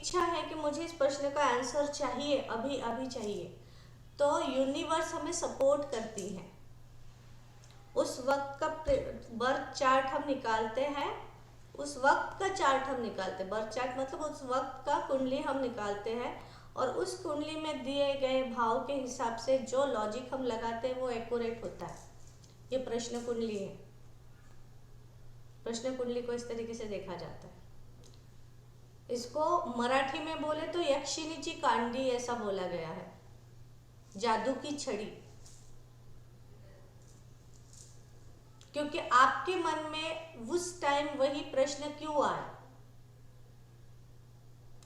इच्छा है कि मुझे इस प्रश्न का आंसर चाहिए, अभी अभी चाहिए, तो यूनिवर्स हमें सपोर्ट करती है। उस वक्त का बर्थ चार्ट हम निकालते हैं, उस वक्त का चार्ट हम निकालते हैं, बर्थ चार्ट मतलब उस वक्त का कुंडली हम निकालते हैं, और उस कुंडली में दिए गए भाव के हिसाब से जो लॉजिक हम लगाते हैं वो एक्यूरेट होता है। ये प्रश्न कुंडली है। प्रश्न कुंडली को इस तरीके से देखा जाता है। इसको मराठी में बोले तो यक्षिणीची कांडी ऐसा बोला गया है, जादू की छड़ी। क्योंकि आपके मन में उस टाइम वही प्रश्न क्यों आया,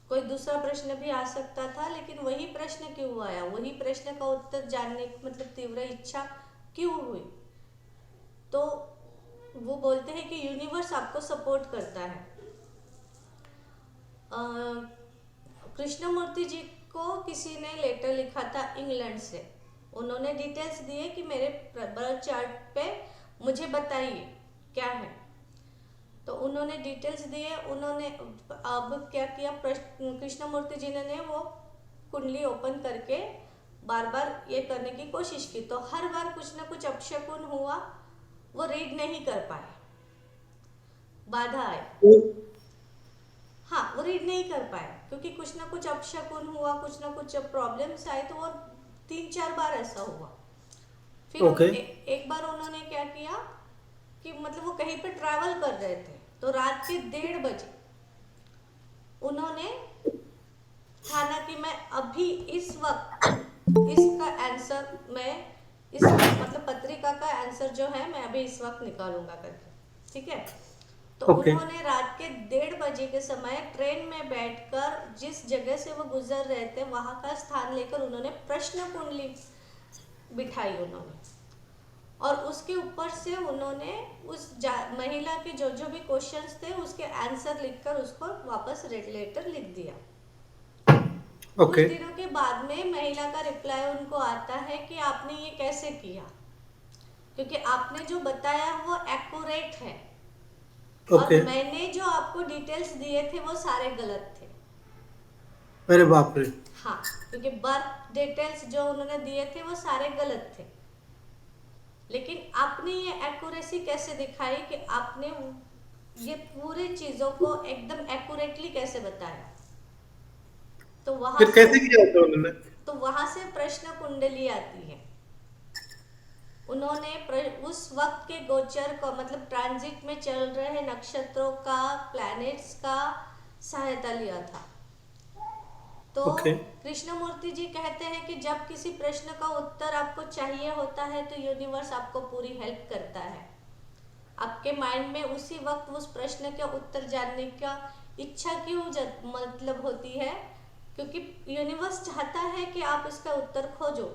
कोई दूसरा प्रश्न भी आ सकता था, लेकिन वही प्रश्न क्यों आया, वही प्रश्न का उत्तर जानने की मतलब तीव्र इच्छा क्यों हुई, तो वो बोलते हैं कि यूनिवर्स आपको सपोर्ट करता है। कृष्णमूर्ति जी को किसी ने लेटर लिखा था इंग्लैंड से। उन्होंने डिटेल्स दिए कि मेरे बर्थ चार्ट पे मुझे बताइए क्या है, तो उन्होंने डिटेल्स दिए। उन्होंने अब क्या किया, कृष्णमूर्ति जी ने वो कुंडली ओपन करके बार बार ये करने की कोशिश की, तो हर बार कुछ ना कुछ अपशकुन हुआ, वो रीड नहीं कर पाए, बाधा आई। हाँ, वो रीड नहीं कर पाए क्योंकि कुछ ना कुछ अपशकुन हुआ, कुछ ना कुछ प्रॉब्लम्स आए, तो वो 3-4 बार ऐसा हुआ। फिर एक बार उन्होंने क्या किया कि मतलब वो कहीं पे ट्रैवल कर रहे थे, तो रात के 1:30 बजे उन्होंने ठाना कि मैं अभी इस वक्त इसका आंसर, मैं इस मतलब पत्रिका का आंसर जो है मैं अभी इस वक्त निकालूंगा करके, ठीक है। तो उन्होंने रात के 1:30 बजे के समय ट्रेन में बैठकर जिस जगह से वो गुजर रहे थे वहां का स्थान लेकर उन्होंने प्रश्न कुंडली बिठाई उन्होंने, और उसके ऊपर से उन्होंने उस महिला के जो जो भी क्वेश्चंस थे उसके आंसर लिखकर उसको वापस रेड लेटर लिख दिया। कुछ दिनों के बाद में महिला का रिप्लाई उनको आता है कि आपने ये कैसे किया, क्योंकि आपने जो बताया वो एक्यूरेट है, और मैंने जो आपको डिटेल्स दिए थे वो सारे गलत थे। अरे बाप रे। हाँ, क्योंकि बर्थ डिटेल्स जो उन्होंने दिए थे वो सारे गलत थे, लेकिन आपने ये एक्यूरेसी कैसे दिखाई कि आपने ये पूरी चीजों को एकदम एक्यूरेटली कैसे बताया। तो वहां फिर से कैसे किया होता उन्होंने? तो वहां से प्रश्न कुंडली आती है। उन्होंने उस वक्त के गोचर को मतलब ट्रांजिट में चल रहे नक्षत्रों का, प्लैनेट्स का सहायता लिया था। तो कृष्णमूर्ति जी कहते हैं कि जब किसी प्रश्न का उत्तर आपको चाहिए होता है तो यूनिवर्स आपको पूरी हेल्प करता है। आपके माइंड में उसी वक्त उस प्रश्न के उत्तर जानने का इच्छा क्यों मतलब होती है, क्योंकि यूनिवर्स चाहता है कि आप इसका उत्तर खोजो,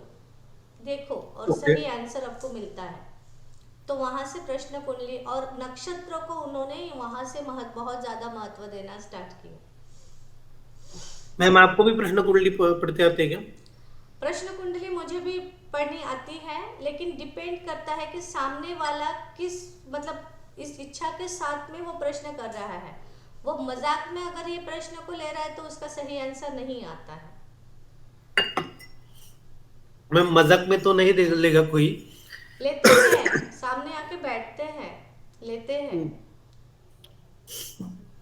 देखो, और सही आंसर आपको मिलता है। तो वहां से प्रश्न कुंडली और नक्षत्रों को उन्होंने वहां से बहुत ज्यादा महत्व देना स्टार्ट किया। मैम आपको भी प्रश्न कुंडली पढ़ते आते हैं क्या? प्रश्न कुंडली मुझे भी पढ़नी आती है, लेकिन डिपेंड करता है कि सामने वाला किस मतलब इस इच्छा के साथ में वो प्रश्न कर रहा है। वो मजाक में अगर ये प्रश्न को ले रहा है तो उसका सही आंसर नहीं आता है। मैम मजाक में तो नहीं दे लेगा कोई? लेते हैं, सामने आके बैठते हैं, लेते हैं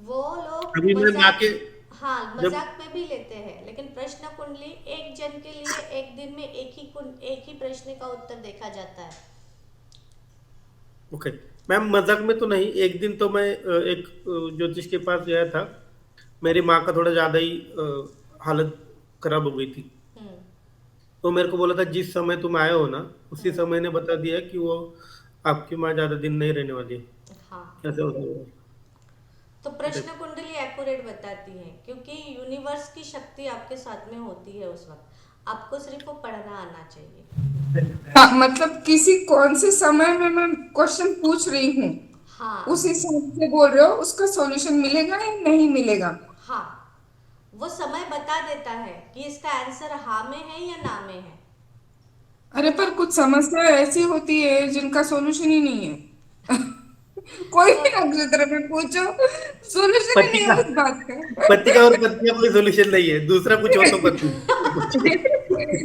वो लोग अभी मैम मजाक। आके हाँ, जब मजाक में भी लेते हैं, लेकिन प्रश्न कुंडली एक जन के लिए एक दिन में एक ही प्रश्न का उत्तर देखा जाता है। ओके मैम, मजाक में तो नहीं। एक दिन तो मैं एक ज्योतिष के पास गया था। मेरी माँ का थोड़ा ज्यादा ही हालत खराब हो गई थी। तो मेरे को बोला था जिस समय तुम आए हो ना उसी समय ने बता दिया कि वो आपकी माँ ज्यादा दिन नहीं रहने वाली है। हाँ, ऐसा होता तो प्रश्न कुंडली एक्यूरेट बताती है, क्योंकि यूनिवर्स की शक्ति आपके साथ में होती है उस वक्त। आपको सिर्फ वो पढ़ना आना चाहिए। हाँ, मतलब किसी कौन से समय में मैं क्वेश्चन पूछ रही हूँ हाँ उस हिसाब से बोल रहे हो, उसका सॉल्यूशन मिलेगा या नहीं मिलेगा? हाँ, वो समय बता देता है कि इसका आंसर हाँ में है या ना में है। अरे पर कुछ समस्या ऐसी होती है जिनका सॉल्यूशन ही नहीं है। कोई तो भी नक्षत्र में पूछो, सोल्यूशन ही पति नहीं का है उस बात का। पति का और पत्नी का कोई सोल्यूशन नहीं है, दूसरा कुछ हो तो पत्नी।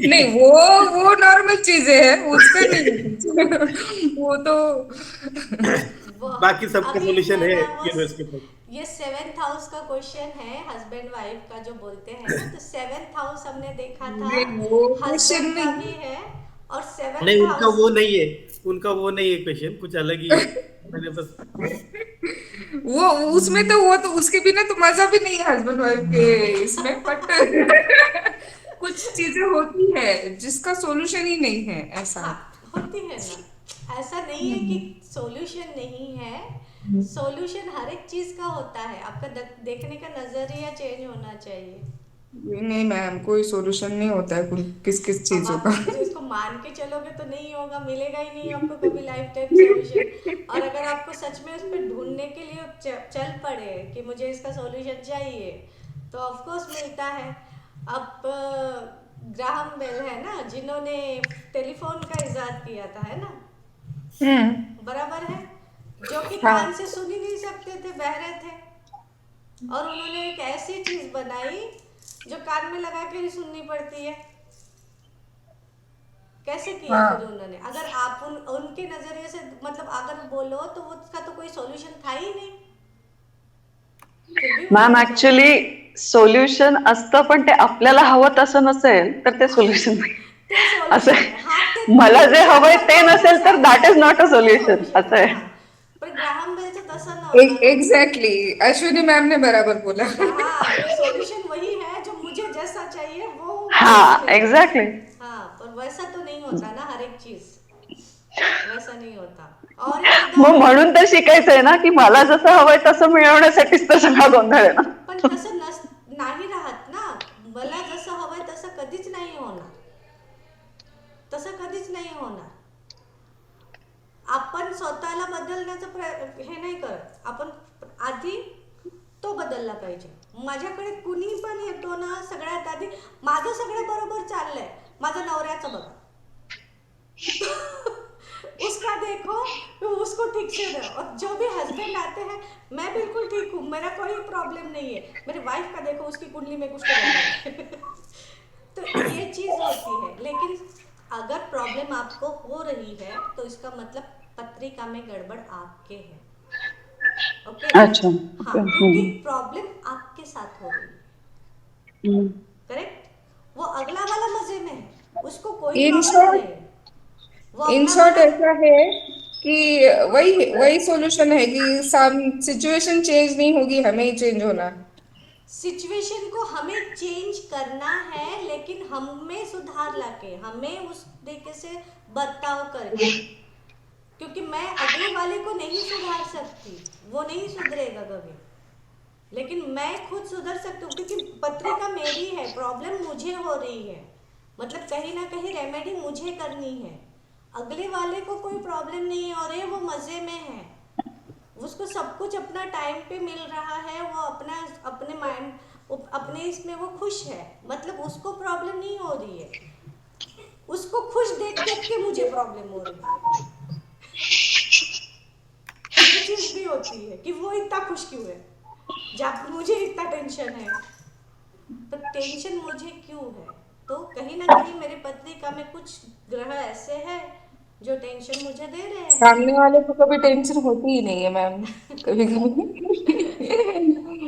नहीं, वो नॉर्मल चीजें हैं, उसका नहीं है कुछ। वो तो वो बाकी सबका अभी सोल्यूशन मैं है ना यूनिवर्स के पास। ये सेवेंथ हाउस का क्वेश्चन है, हस्बैंड वाइफ का जो बोलते हैं ना, तो सेवेंथ हाउस हमने देखा था, नहीं, वो क्वेश्चन हस्बैंड का नहीं। भी है और नहीं, सेवेंथ उनका हाउस। वो नहीं है, उनका वो नहीं है क्वेश्चन, कुछ अलग ही है। मैंने बस वो उसमें तो उसके बिना तो मजा भी नहीं है हस्बैंड वाइफ के इसमें, बट कुछ चीजें होती है जिसका सॉल्यूशन ही नहीं है, ऐसा। हाँ, होती है ना, ऐसा नहीं है कि सॉल्यूशन नहीं है, सॉल्यूशन हर एक चीज का होता है, आपका देखने का नजरिया चेंज होना चाहिए। नहीं मैम, कोई सॉल्यूशन नहीं होता है किस किस अब चीजों आप का। अगर इसको मान के चलोगे तो नहीं होगा, मिलेगा ही नहीं आपको कभी लाइफ टाइम सॉल्यूशन। और अगर आपको सच में उस पर ढूंढने के लिए चल पड़े कि मुझे इसका सॉल्यूशन चाहिए, तो ऑफ कोर्स मिलता है। अब ग्राहम बेल है ना, जिन्होंने टेलीफोन का इजाद किया था, है ना, हम्म। बराबर है, जो कि कान हाँ से सुन ही नहीं सकते थे, बहरे थे, और उन्होंने एक ऐसी चीज बनाई जो कान में लगा के ही सुननी पड़ती है। कैसे किया फिर हाँ उन्होंने? अगर आप उनके नजरिए से मतलब अगर बोलो तो वो उसका तो कोई सॉल्यूशन था ही नहीं, फिर भी मॅम उन्होंने बोला। ऍक्च्युली सोल्युशन असतं, पण ते आपल्याला हवं तसं नसेल तर ते सोल्युशन नाही. ते असं सॉल्युशन आहे, आहे. हा ते मला जे हवंय तुमच्या ते नसेल तर प्रॉब्लेमसाठी दॅट इज नॉट अ ते सोल्युशन, सॉल्युशन असं आहे, आहे. हा. पण ग्राहम बेलचं तसं नव्हतं ना. एग्जैक्टली, अश्विनी मैम ने बराबर बोला। हाँ, कि सॉल्यूशन वही है जो मुझे जैसा चाहिए वो हा, वैसा मिले। एक्झॅक्टली. हाँ, पर वैसा तो नहीं होता ना, हर एक चीज वैसा नहीं होता। और एक मग उदाहरण, म्हणून तर शिकायचंय ना की मला जसं हवंय तसं मिळवण्यासाठीच तर सगळा गोंधळ आहे ना. पण तसं नाही राहत ना, मला जसं हवंय तसं कधीच नाही होणार, तसं कधीच नाही होणार. आपण स्वतःला बदलण्याचा हे नाही करत, आपण आधी तो बदलला पाहिजे. माझ्याकडे कुणी पण येतो ना, सगळ्यात आधी माझं सगळं बरोबर चाललंय, माझं नवऱ्याचं बघा. उसका देखो, उसको ठीक से रहो, और जो भी हस्बैंड आते हैं, मैं बिल्कुल ठीक हूँ, मेरा कोई प्रॉब्लम नहीं है, मेरी वाइफ का देखो, उसकी कुंडली में कुछ तो गड़बड़ है. तो ये चीज होती है. लेकिन अगर प्रॉब्लम आपको हो रही है तो इसका मतलब पत्रिका में गड़बड़ आपके है. ओके, अच्छा. हाँ, ओके. क्योंकि प्रॉब्लम आपके साथ हो रही है. हम्म. करेक्ट. वो अगला वाला मजे में है, उसको कोई इन प्रॉब्लम नहीं शॉर्ट, है, वो इन अगला शॉर्ट वाला. ऐसा है कि वही वही सॉल्यूशन है कि सिचुएशन चेंज नहीं होगी, हमें ही चेंज होना है। सिचुएशन को हमें चेंज करना है, लेकिन हमें सुधार लाके, हमें उस तरीके से बर्ताव करके, क्योंकि मैं अगले वाले को नहीं सुधार सकती, वो नहीं सुधरेगा कभी, लेकिन मैं खुद सुधर सकती हूँ, क्योंकि पत्रिका मेरी है, प्रॉब्लम मुझे हो रही है, मतलब कहीं ना कहीं रेमेडी मुझे करनी है. अगले वाले को कोई प्रॉब्लम नहीं है, और ये वो मज़े में है, उसको सब कुछ अपना टाइम पे मिल रहा है, वो अपना अपने माइंड अपने इसमें वो खुश है, मतलब उसको प्रॉब्लम नहीं हो रही है, उसको खुश देख देख के मुझे प्रॉब्लम हो रही है. ये चीज भी होती है कि वो इतना खुश क्यों है जब मुझे इतना टेंशन है, तो टेंशन मुझे क्यों है? तो कहीं ना कहीं मेरे पत्रिका में कुछ ग्रह ऐसे हैं जो टेंशन मुझे दे रहे हैं. सामने वाले को कभी टेंशन होती ही नहीं है मैम, कभी कभी।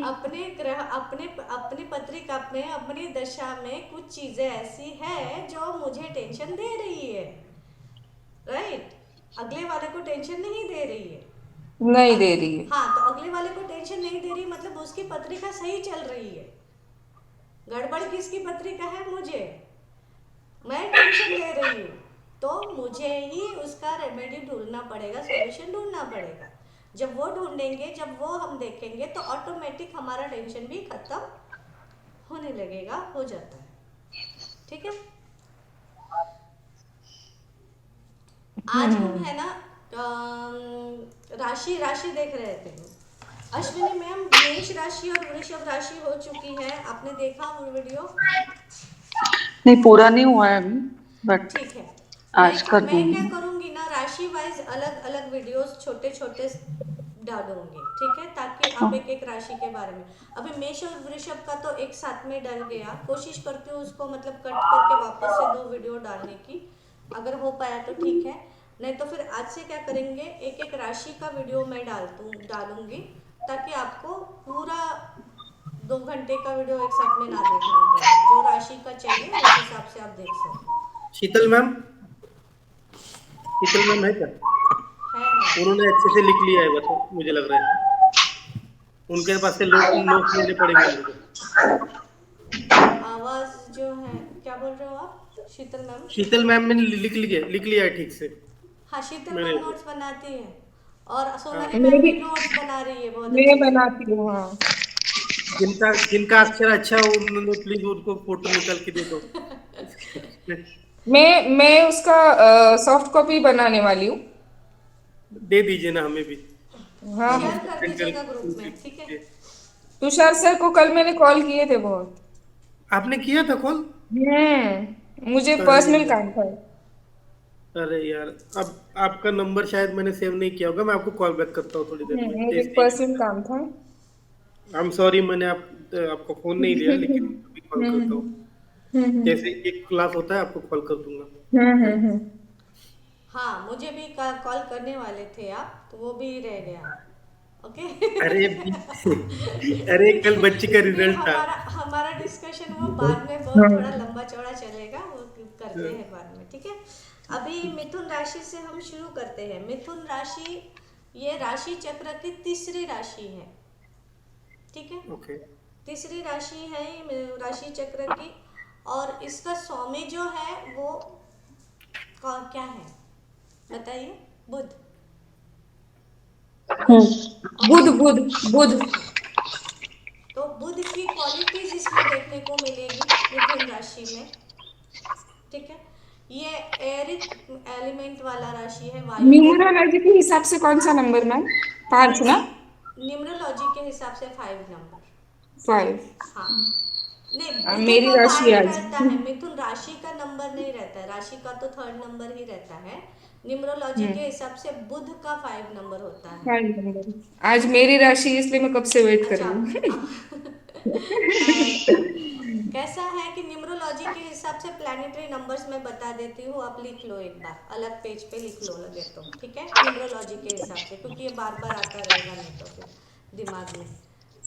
अपने ग्रह अपने अपने पत्रिका में, अपनी दशा में कुछ चीजें ऐसी है जो मुझे टेंशन दे रही है, राइट. अगले वाले को टेंशन नहीं दे रही है. नहीं दे रही है। हाँ, तो अगले वाले को टेंशन नहीं दे रही, मतलब उसकी पत्रिका सही चल रही है. गड़बड़ किसकी पत्रिका है? मुझे, मैं टेंशन ले रही हूँ, तो मुझे ही उसका रेमेडी ढूंढना पड़ेगा, सॉल्यूशन ढूंढना पड़ेगा. जब वो ढूंढेंगे, जब वो हम देखेंगे, तो ऑटोमेटिक हमारा टेंशन भी खत्म होने लगेगा, हो जाता है. ठीक है. आज हम है ना राशि राशि देख रहे थे. अश्विनी मैम, मेष राशि और वृषभ राशि हो चुकी है, आपने देखा वो वीडियो? नहीं, पूरा नहीं हुआ है अभी, बट ठीक है. आज कर मैं क्या दूंगी. करूंगी ना, राशि वाइज अलग अलग वीडियोस छोटे छोटे डालूंगी, ठीक है, ताकि आप एक एक राशि के बारे में। अभी मेष और वृषभ का तो एक साथ में डल गया, कोशिश करती हूँ उसको मतलब कट करके वापस से 2 वीडियो डालने की, अगर हो पाया तो ठीक है, नहीं तो फिर आज से क्या करेंगे, एक एक राशि का वीडियो मैं डालूंगी, ताकि आपको पूरा 2 घंटे का वीडियो एक साथ में ना देखना पड़े, जो राशि का चाहिए उस हिसाब से आप देख सको। शीतल मैम, शीतल मैम है क्या? है। उन्होंने अच्छे से लिख लिया है, बस मुझे लग रहा है उनके पास से नोट्स लेने पड़ेंगे मेरे को। आवाज जो है, क्या बोल रहे हो आप शीतल मैम? शीतल मैम ने लिख लिया है ठीक से। हाँ, शीतल मैंने मैम नोट्स बनाती है, और हाँ, सोनाली मैं मैम भी भी नोट्स बना रही है बहुत मैं अच्छे से। बनाती हूँ, हाँ। जिनका जिनका अक्षर अच्छा हो उन्होंने प्लीज उनको फोटो निकाल के दे दो। मैं उसका सॉफ्ट कॉपी बनाने वाली हूँ। दे दीजिए ना हमें भी, हाँ हम हाँ। शेयर उसको कर प्रिंट दीजिएगा ग्रुप कर। में, ठीक है। तुषार सर को कल मैंने कॉल किए थे बहुत। आपने किया था कॉल? मुझे अरे पर्सनल यार, काम था। अरे यार, अब आपका नंबर शायद मैंने सेव नहीं किया होगा, मैं आपको कॉल बैक करता हूँ थोड़ी देर में, मुझे जैसे ही। पर्सनल काम था। आई एम सॉरी, मैंने आपको फोन नहीं लिया, लेकिन अभी कॉल करता हूँ। जैसे ही एक क्लास होता है आपको कॉल कर दूंगा। हम्म। हाँ, मुझे भी कॉल करने वाले थे आप, तो वो भी रह गया। ओके। अरे अरे कल बच्ची का ये रिजल्ट था। हमारा हमारा डिस्कशन वो बाद में बहुत थोड़ा लंबा चौड़ा चलेगा, वो करते हैं बाद में, ठीक है। अभी मिथुन राशि से हम शुरू करते हैं। मिथुन राशि ये राशि चक्र की तीसरी राशि है, ठीक है। ओके, तीसरी राशि है ये राशि चक्र की, और इसका स्वामी जो है वो क्या है बताइए? बुध। बुध बुध बुध। तो बुध की क्वालिटीज इसमें देखने को मिलेगी मिथुन राशि में, ठीक है। ये एरिक एलिमेंट वाला राशि है, वायु को। न्यूमरोलॉजी के हिसाब से कौन सा नंबर मैम? 5 ना? न्यूमरोलॉजी के हिसाब से 5 नंबर। 5। हाँ, नहीं, बुध मेरी का राशि 5 आज रहता है, मिथुन राशि का नंबर नहीं रहता है, राशि का तो 3rd नंबर ही रहता है। न्यूमरोलॉजी के हिसाब से बुध का 5 नंबर होता है। 5 नंबर। आज मेरी राशि, इसलिए मैं कब से वेट कर अच्छा। रही हूँ। अच्छा, कैसा है कि न्यूमरोलॉजी के हिसाब से प्लैनेटरी नंबर्स मैं बता देती हूँ, आप लिख लो एक बार, अलग पेज पे लिख लो लगे तो, ठीक है, न्यूमरोलॉजी के हिसाब से, क्योंकि ये बार बार आता रहेगा नहीं तो फिर दिमाग में।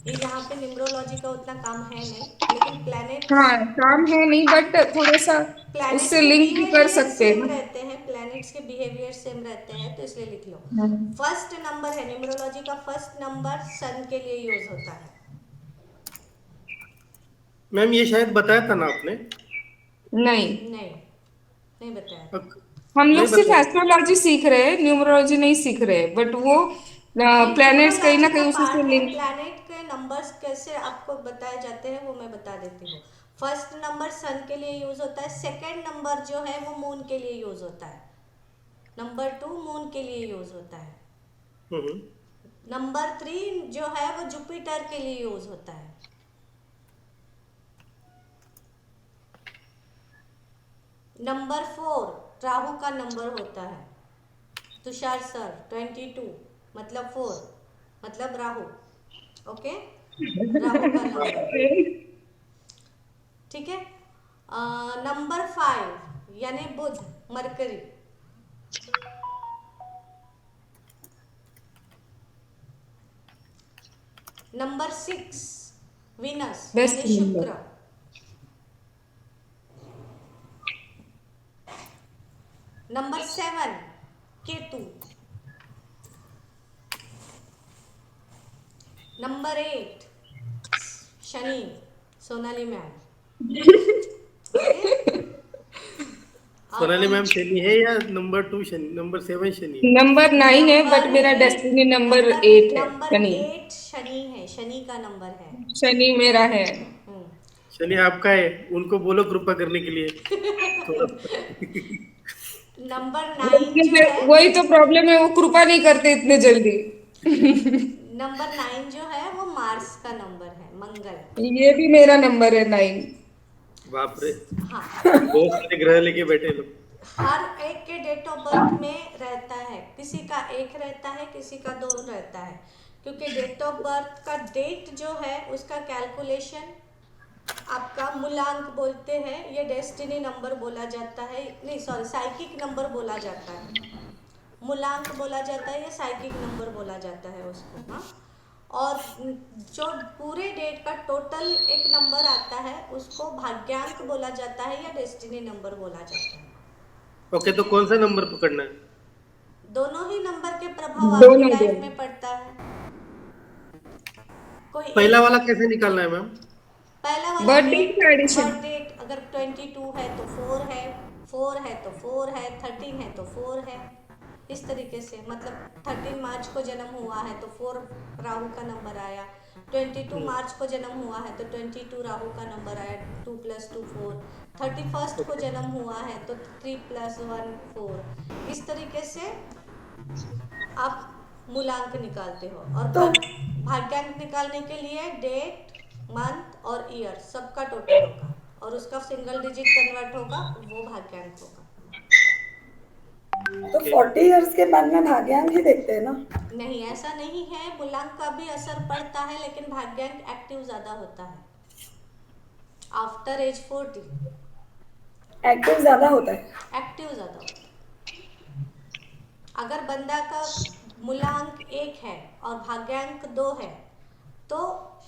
ये यहाँ पे न्यूमरोलॉजी का उतना काम है नहीं, लेकिन प्लैनेट्स हाँ, काम है नहीं, बट थोड़ा सा प्लैनेट्स उससे के लिंक भी कर बिहेवियर सकते सेम हैं। रहते हैं, प्लैनेट्स के बिहेवियर सेम रहते हैं, तो इसलिए लिख लो। हम्म। फर्स्ट नंबर है न्यूमरोलॉजी का, फर्स्ट नंबर सन के लिए यूज होता है। मैम ये शायद बताया था ना आपने? नहीं, नहीं, नहीं बताया था। हम लोग नहीं सिर्फ बताया। एस्ट्रोलॉजी सीख रहे हैं, न्यूमरोलॉजी नहीं सीख रहे, बट वो ये प्लैनेट्स कहीं ना न्यूमरोलॉजी का कहीं उसी से पार्ट है, लिंक। प्लैनेट के नंबर्स कैसे आपको बताए जाते हैं वो मैं बता देती हूँ। फर्स्ट नंबर सन के लिए यूज होता है, सेकंड नंबर जो है वो मून के लिए यूज होता है, नंबर 2 मून के लिए यूज होता है, हम्म, नंबर 3 जो है वो जुपिटर के लिए यूज होता है, नंबर 4 राहु का नंबर होता है। तुषार सर 22 मतलब 4 मतलब राहु, ओके, राहु का नंबर, ठीक है। नंबर 5 यानी बुध, मरकरी। नंबर 6 विनस बेस्ट यानी नंबर। शुक्र। Number 7 Ketu. Number 8 Shani, Sonali ma'am, okay. और सोनाली मैम शनि है या नंबर 2 शनि, नंबर 7 शनि है? नंबर 9 है, बट नंबर मेरा 8 डेस्टिनी नंबर नंबर 8 है, नंबर शनि। 8 शनि है, शनि का नंबर है। शनि मेरा है। हम्म। शनि आपका है, उनको बोलो कृपा करने के लिए थोड़ा। नंबर 9 जो है, वही तो प्रॉब्लम है, वो कृपा नहीं करते इतने जल्दी। नंबर 9 जो है वो मार्स का नंबर है, मंगल। ये भी मेरा नंबर है 9। बाप रे, हाँ, बहुत सारे ग्रह लेके बैठे लोग। हर एक के डेट ऑफ बर्थ में रहता है, किसी का एक रहता है, किसी का दो रहता है, क्योंकि डेट ऑफ बर्थ का डेट जो है उसका कैलकुलेशन आपका मूलांक बोलते हैं, ये डेस्टिनी नंबर बोला जाता है, नहीं सॉरी साइकिक नंबर बोला जाता है, मूलांक बोला जाता है या साइकिक नंबर बोला जाता है उसको। हाँ, और जो पूरे डेट का टोटल एक नंबर आता है उसको भाग्यांक बोला जाता है या डेस्टिनी नंबर बोला जाता है। ओके, तो ठीक है, कौन सा नंबर पकड़ना है? दोनों ही नंबर के प्रभाव आपकी दोनों लाइफ दोनों में पड़ता है, कोई पहला एक वाला कैसे निकालना है मैम? पहला वाला बर्थडे डेट, का एडिशन। बर्थ डेट, अगर 22 है तो 4 है, 4 है तो 4 है, 13 है तो 4 है, इस तरीके से। मतलब 13 मार्च को जन्म हुआ है तो 4 राहु का नंबर आया, 22 मार्च को जन्म हुआ है तो 22 राहु का नंबर आया, 2 + 2 4, 31 को जन्म हुआ है तो 3 + 1 4, इस तरीके से आप मूलांक निकालते हो। और तो भाग्यांक निकालने के लिए डेट, मंथ और ईयर सबका टोटल होगा और उसका सिंगल डिजिट कन्वर्ट होगा, वो भाग्यांक होगा। तो 40 इयर्स के बाद में भाग्यांक ही देखते हैं ना? नहीं, ऐसा नहीं है, मूलांक का भी असर पड़ता है लेकिन भाग्यांक एक्टिव ज़्यादा होता है आफ्टर एज 40, एक्टिव ज्यादा होता है। एक्टिव ज़्यादा होता है। अगर बंदा का मूलांक 1 है और भाग्यांक 2 है तो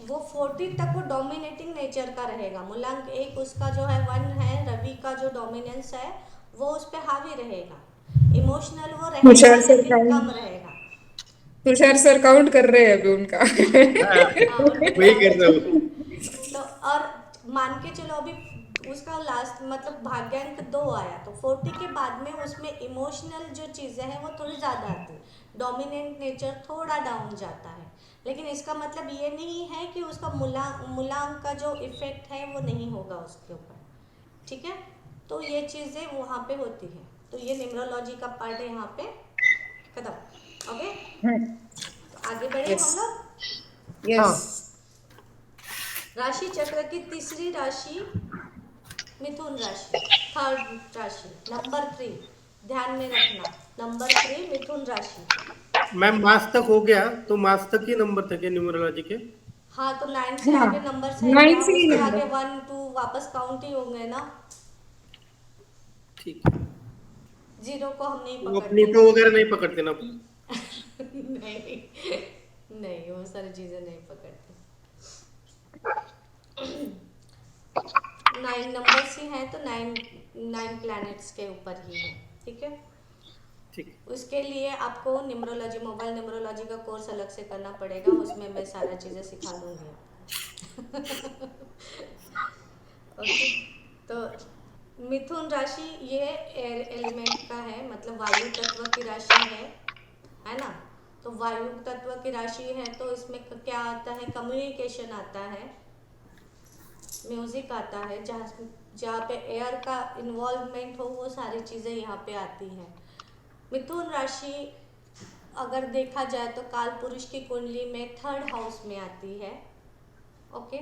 वो 40 तक वो डोमिनेटिंग नेचर का रहेगा। मूलांक 1 उसका जो है 1 है, रवि का जो डोमिनेंस है वो उस पर हावी रहेगा, इमोशनल वो रहेगा तुषार सर लेकिन कम काउंट रहेगा। तुषार सर काउंट कर रहे हैं अभी उनका। हाँ, हाँ, उनके वही काउंट कर रहा चल रहा हूँ। है। तो और मान के चलो अभी उसका लास्ट मतलब भाग्यांक 2 आया तो 40 के बाद में उसमें इमोशनल जो चीज़ें हैं वो थोड़ी ज़्यादा आती है, डोमिनेंट नेचर थोड़ा डाउन जाता है। लेकिन इसका मतलब ये नहीं है कि उसका मूलांक का जो इफेक्ट है वो नहीं होगा उसके ऊपर। ठीक है, तो ये चीज़ें वहाँ पे होती है। तो ये न्यूमरोलॉजी का पार्ट है यहाँ पे खत्म। ओके, तो आगे बढ़े यस हम लोग। यस। हाँ, राशि चक्र की तीसरी राशि मिथुन राशि, थर्ड राशि, नंबर 3, ध्यान में रखना, नंबर 3 मिथुन राशि। मैम मास तक हो गया, तो मास तक ही नंबर थे क्या न्यूमरोलॉजी के? हाँ, तो 9 से हाँ, आगे नंबर्स है 9 क्या, से ही उसके आगे नंबर। 1 2 वापस काउंट ही होंगे ना, ठीक है, जीरो को हम नहीं वो पकड़ते। प्लूटो वगैरह नहीं पकड़ते ना? नहीं, नहीं वो सारी चीज़ें नहीं पकड़ते। 9 नंबर्स ही हैं तो 9 प्लैनेट्स के ऊपर ही है। ठीक है, ठीक उसके लिए आपको न्यूमरोलॉजी, मोबाइल न्यूमरोलॉजी का कोर्स अलग से करना पड़ेगा, उसमें मैं सारा चीज़ें सिखा दूंगी आपको। ओके, तो मिथुन राशि ये एयर एलिमेंट का है, मतलब वायु तत्व की राशि है ना। तो वायु तत्व की राशि है तो इसमें क्या आता है, कम्युनिकेशन आता है, म्यूजिक आता है, जहाँ जहाँ पे एयर का इन्वॉल्वमेंट हो वो सारी चीज़ें यहाँ पे आती हैं। मिथुन राशि अगर देखा जाए तो काल पुरुष की कुंडली में 3rd हाउस में आती है। ओके,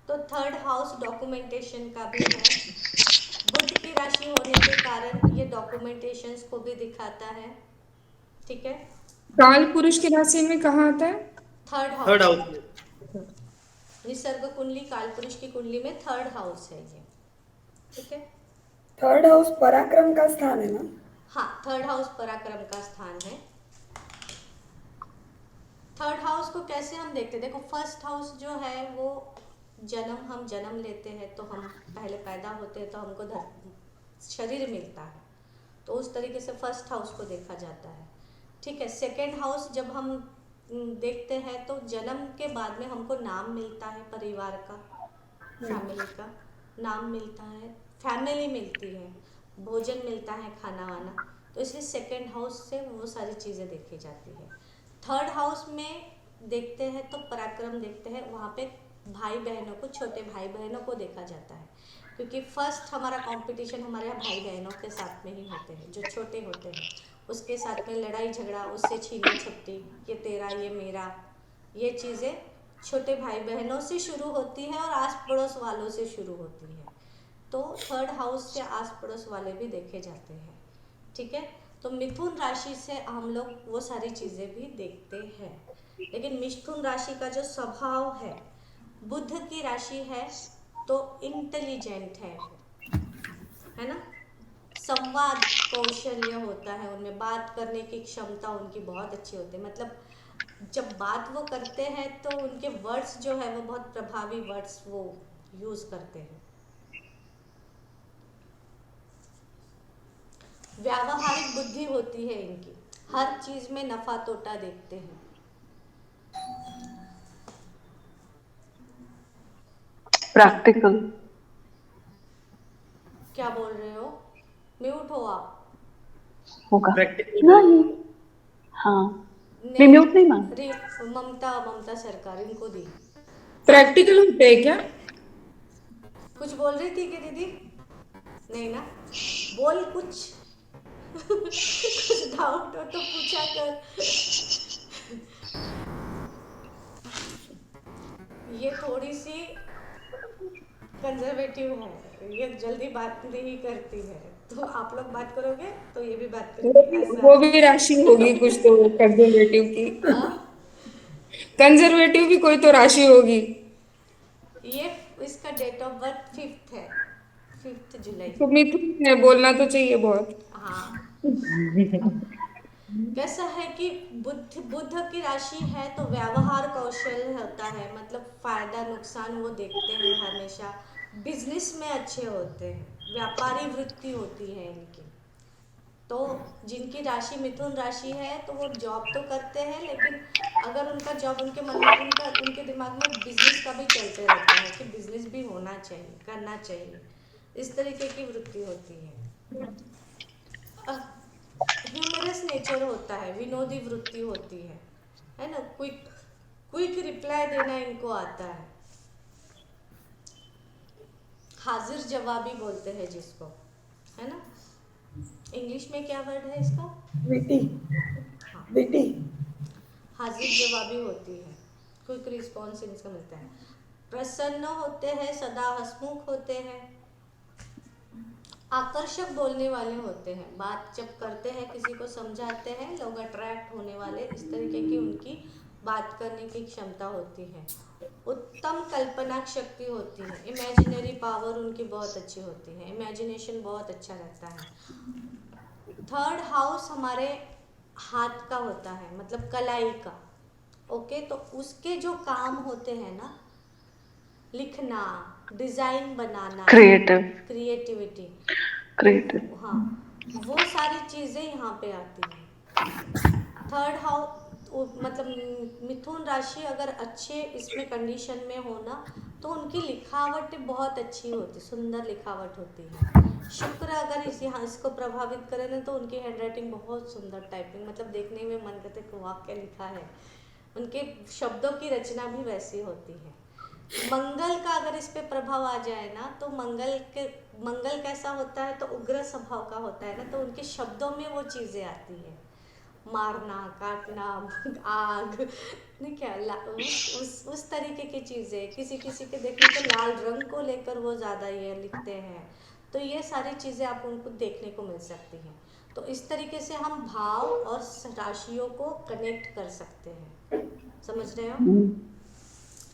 तो 3rd हाउस डॉक्यूमेंटेशन का भी है, बुध की राशि होने के कारण ये डॉक्यूमेंटेशंस को भी दिखाता है। ठीक है, काल पुरुष की राशि में कहाँ आता है? 3rd थर्ड हाउस, हाउस में। निसर्ग कुंडली काल पुरुष की कुंडली में 3rd हाउस है ये। ठीक है, थर्ड हाउस पराक्रम का स्थान है ना? हाँ, 3rd हाउस पराक्रम का स्थान है। 3rd हाउस को कैसे हम देखते हैं, देखो 1st हाउस जो है वो हम जन्म लेते हैं तो हम पहले पैदा होते हैं तो हमको शरीर मिलता है, तो उस तरीके से 1st हाउस को देखा जाता है। ठीक है, 2nd हाउस जब हम देखते हैं तो जन्म के बाद में हमको नाम मिलता है, परिवार का, फैमिली का नाम मिलता है, फैमिली मिलती है, भोजन मिलता है, खाना वाना, तो इसलिए 2nd हाउस से वो सारी चीज़ें देखी जाती है। 3rd हाउस में देखते हैं तो पराक्रम देखते हैं, वहाँ पे भाई बहनों को, छोटे भाई बहनों को देखा जाता है, क्योंकि फर्स्ट हमारा कंपटीशन हमारे यहाँ भाई बहनों के साथ में ही होते हैं, जो छोटे होते हैं उसके साथ में लड़ाई झगड़ा, उससे छीना झपटी, ये तेरा ये मेरा, ये चीज़ें छोटे भाई बहनों से शुरू होती है और आस पड़ोस वालों से शुरू होती है। तो थर्ड हाउस से आस पड़ोस वाले भी देखे जाते हैं, ठीक है। तो मिथुन राशि से हम लोग वो सारी चीज़ें भी देखते हैं। लेकिन मिथुन राशि का जो स्वभाव है, बुध की राशि है तो इंटेलिजेंट है ना। संवाद कौशल्य होता है उनमें, बात करने की क्षमता उनकी बहुत अच्छी होती है। मतलब जब बात वो करते हैं तो उनके वर्ड्स जो है वो बहुत प्रभावी वर्ड्स वो यूज करते हैं। व्यावहारिक बुद्धि होती है इनकी, हर चीज में नफा तोटा देखते हैं। प्रैक्टिकल। क्या बोल रहे हो, म्यूट हो आप। होगा प्रैक्टिकल। नहीं। हाँ, मैं म्यूट नहीं मान। ममता सरकार इनको दी। प्रैक्टिकल होते हैं क्या? कुछ बोल रही थी कि दीदी? नहीं ना, बोल कुछ। कुछ डाउट हो तो पूछा कर। ये थोड़ी सी कंजर्वेटिव है, ये जल्दी बात नहीं करती है। तो आप लोग बात करोगे तो ये भी बात करेगी, ऐसा वो है। भी राशि होगी कुछ तो कंजर्वेटिव की। कंजर्वेटिव की कोई तो राशि होगी। ये इसका डेट ऑफ बर्थ 5 है, 5 जुलाई। तो मिथुन है, बोलना तो चाहिए बहुत। हाँ, कैसा है कि बुध बुध की राशि है तो व्यवहार कौशल होता है, मतलब फायदा नुकसान वो देखते हैं हमेशा। बिजनेस में अच्छे होते हैं, व्यापारी वृत्ति होती है इनकी। तो जिनकी राशि मिथुन राशि है तो वो जॉब तो करते हैं, लेकिन अगर उनका जॉब उनके दिमाग में बिजनेस का भी चलते रहता है कि बिजनेस भी होना चाहिए, करना चाहिए, इस तरीके की वृत्ति होती है। ह्यूमरस नेचर होता है, विनोदी वृत्ति होती है ना। क्विक क्विक रिप्लाई देना इनको आता है। हाजिर जवाबी बोलते हैं जिसको, है ना। इंग्लिश में क्या वर्ड है इसका? विटी। हाँ, विटी। हाजिर जवाबी होती है, क्विक रिस्पॉन्स इनका मिलता है। प्रसन्न होते हैं, सदा हंसमुख होते हैं, आकर्षक बोलने वाले होते हैं। बात जब करते हैं, किसी को समझाते हैं, लोग अट्रैक्ट होने वाले, इस तरीके की उनकी बात करने की क्षमता होती है। उत्तम कल्पना शक्ति होती है, इमेजिनरी पावर उनकी बहुत अच्छी होती है, इमेजिनेशन बहुत अच्छा रहता है। थर्ड हाउस हमारे हाथ का होता है, मतलब कलाई का। ओके, तो उसके जो काम होते हैं ना, लिखना, डिजाइन बनाना, क्रिएटिव। क्रिएटिविटी, तो क्रिएटिव। हाँ, वो सारी चीज़ें यहाँ पे आती हैं। थर्ड हाउस मतलब मिथुन राशि अगर अच्छे इसमें कंडीशन में हो ना, तो उनकी लिखावट बहुत अच्छी होती, सुंदर लिखावट होती है। शुक्र अगर यहाँ इसको प्रभावित करे ना, तो उनकी हैंडराइटिंग बहुत सुंदर, टाइपिंग मतलब देखने में मन करते कि वाह क्या लिखा है। उनके शब्दों की रचना भी वैसी होती है। मंगल का अगर इस पे प्रभाव आ जाए ना, तो मंगल कैसा होता है, तो उग्र स्वभाव का होता है ना, तो उनके शब्दों में वो चीज़ें आती है, मारना, काटना, आग, नहीं क्या उस तरीके की चीज़ें। किसी किसी के देखने को लाल रंग को लेकर वो ज़्यादा ये लिखते हैं, तो ये सारी चीज़ें आप उनको देखने को मिल सकती हैं। तो इस तरीके से हम भाव और राशियों को कनेक्ट कर सकते हैं, समझ रहे हो।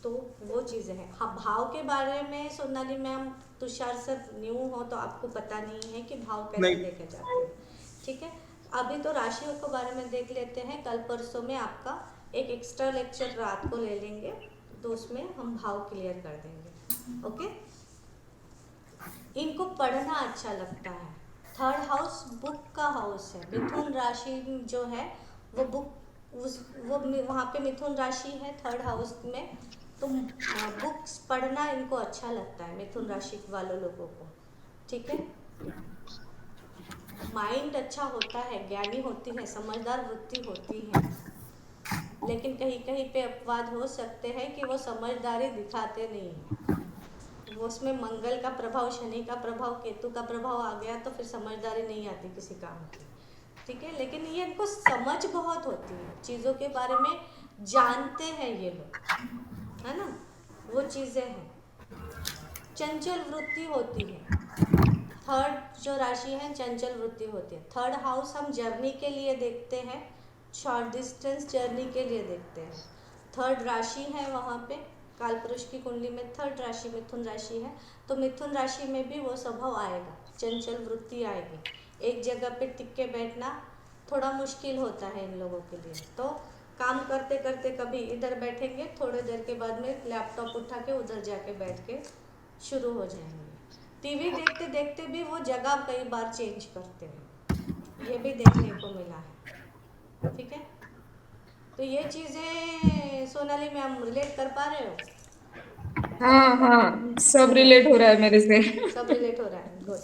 तो वो चीज़ें हैं। हाँ, भाव के बारे में Sonali ma'am, Tushar sir new हो तो आपको पता नहीं है कि भाव कैसे नहीं। देखे जाते हैं, ठीक है। अभी तो राशियों के बारे में देख लेते हैं, कल परसों में आपका एक एक्स्ट्रा लेक्चर रात को ले लेंगे, तो उसमें हम भाव क्लियर कर देंगे। ओके, इनको पढ़ना अच्छा लगता है। थर्ड हाउस बुक का हाउस है, मिथुन राशि जो है वो वो वहाँ पे मिथुन राशि है थर्ड हाउस में, तो बुक्स पढ़ना इनको अच्छा लगता है मिथुन राशि वालों लोगों को, ठीक है। माइंड अच्छा होता है, ज्ञानी होती है, समझदार वृत्ति होती है, लेकिन कहीं कहीं पे अपवाद हो सकते हैं कि वो समझदारी दिखाते नहीं हैं। वो उसमें मंगल का प्रभाव, शनि का प्रभाव, केतु का प्रभाव आ गया तो फिर समझदारी नहीं आती किसी काम की, ठीक है। लेकिन ये इनको समझ बहुत होती है, चीज़ों के बारे में जानते हैं ये लोग, है ना, वो चीज़ें हैं। चंचल वृत्ति होती है, थर्ड जो राशि है चंचल वृत्ति होती है। थर्ड हाउस हम जर्नी के लिए देखते हैं, शॉर्ट डिस्टेंस जर्नी के लिए देखते हैं। थर्ड राशि है वहाँ पे, कालपुरुष की कुंडली में थर्ड राशि मिथुन राशि है, तो मिथुन राशि में भी वो स्वभाव आएगा, चंचल वृत्ति आएगी। एक जगह पे टिक के बैठना थोड़ा मुश्किल होता है इन लोगों के लिए। तो काम करते करते कभी इधर बैठेंगे, थोड़ी देर के बाद में लैपटॉप उठा के उधर जाके बैठ के शुरू हो जाएंगे। टीवी देखते देखते भी वो जगह कई बार चेंज करते हैं, ये भी देखने को मिला है। ठीक है, तो ये चीज़ें सोनाली मैम रिलेट कर पा रहे हो? हाँ हाँ, सब रिलेट हो रहा है मेरे से। सब रिलेट हो रहा है, गुड।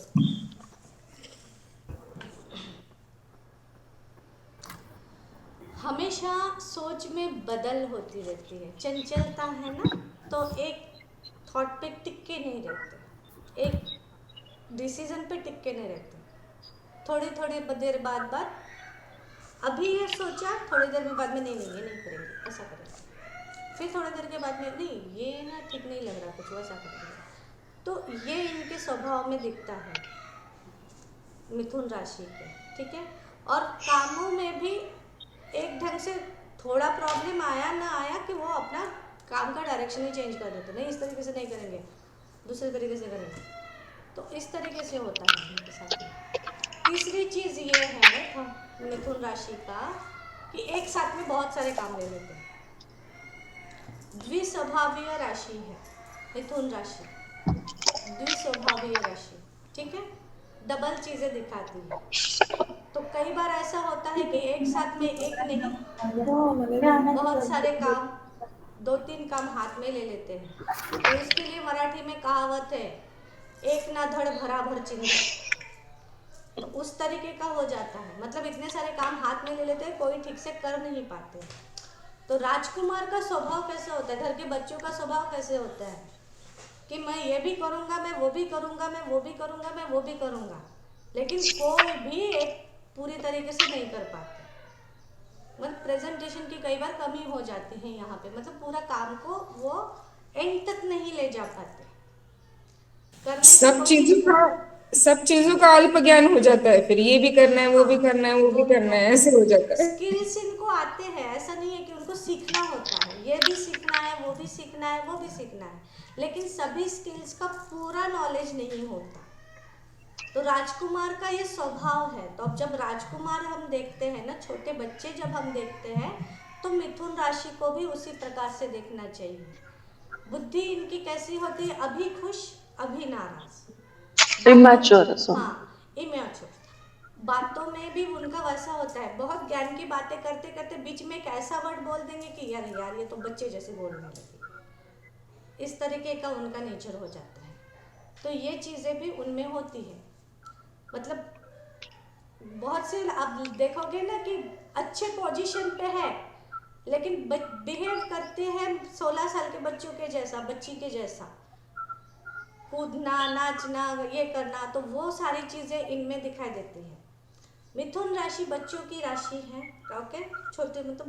हमेशा सोच में बदल होती रहती है, चंचलता है ना, तो एक थॉट पे टिके नहीं रहते, एक डिसीजन पे टिके नहीं रहते। थोड़ी थोड़ी देर बाद अभी ये सोचा, थोड़ी देर में बाद में नहीं ये नहीं करेंगे, ऐसा करेंगे। फिर थोड़ी देर के बाद में नहीं ये ना ठीक नहीं लग रहा कुछ, वैसा करेंगे। तो ये इनके स्वभाव में दिखता है मिथुन राशि के। ठीक है, और कामों में भी एक ढंग से थोड़ा प्रॉब्लम आया ना आया कि वो अपना काम का डायरेक्शन ही चेंज कर देते, नहीं इस तरीके से नहीं करेंगे, दूसरे तरीके से करेंगे। तो इस तरीके से होता है इनके साथ। तीसरी चीज़ ये है मिथुन राशि का कि एक साथ में बहुत सारे काम ले लेते हैं। द्विस्वभावीय राशि है मिथुन राशि, द्विस्वभावीय राशि। ठीक है, डबल चीज़ें दिखाती है। तो कई बार ऐसा होता है कि एक साथ में एक नहीं, बहुत सारे काम, 2-3 काम हाथ में ले लेते हैं। तो इसके लिए मराठी में कहावत है, एक ना धड़ भरा भर चिंता। तो उस तरीके का हो जाता है, मतलब इतने सारे काम हाथ में ले लेते हैं, कोई ठीक से कर नहीं पाते। तो राजकुमार का स्वभाव कैसे होता है, घर के बच्चों का स्वभाव कैसे होता है कि मैं ये भी करूँगा, मैं वो भी करूँगा, मैं वो भी करूँगा, मैं वो भी करूँगा, लेकिन कोई भी एक पूरी तरीके से नहीं कर पाते। मतलब प्रेजेंटेशन की कई बार कमी हो जाती है यहाँ पे, मतलब पूरा काम को वो एंड तक नहीं ले जा पाते। करने की सब चीजों का अल्प ज्ञान हो जाता है, फिर ये भी करना है, वो भी करना है, वो भी करना है, ऐसे हो जाता है। स्किल्स इनको आते हैं, ऐसा नहीं है कि उनको सीखना होता है, ये भी सीखना है, वो भी सीखना है, वो भी सीखना है, लेकिन सभी स्किल्स का पूरा नॉलेज नहीं होता। तो राजकुमार का ये स्वभाव है। तो अब जब राजकुमार हम देखते हैं ना, छोटे बच्चे जब हम देखते हैं, तो मिथुन राशि को भी उसी प्रकार से देखना चाहिए। बुद्धि इनकी कैसी होती है, अभी खुश अभी नाराज, इमैच्योर। हाँ इमैच्योर। बातों में भी उनका वैसा होता है, बहुत ज्ञान की बातें करते करते बीच में एक ऐसा वर्ड बोल देंगे कि यार यार ये तो बच्चे जैसे बोलने लगे, इस तरीके का उनका नेचर हो जाता है। तो ये चीज़ें भी उनमें होती है। मतलब बहुत से आप देखोगे ना कि अच्छे पोजीशन पे है, लेकिन बिहेव करते हैं 16 साल के बच्चों के जैसा, बच्ची के जैसा, कूदना नाचना ये करना, तो वो सारी चीज़ें इनमें दिखाई देती है। मिथुन राशि बच्चों की राशि है। ओके, छोटे मतलब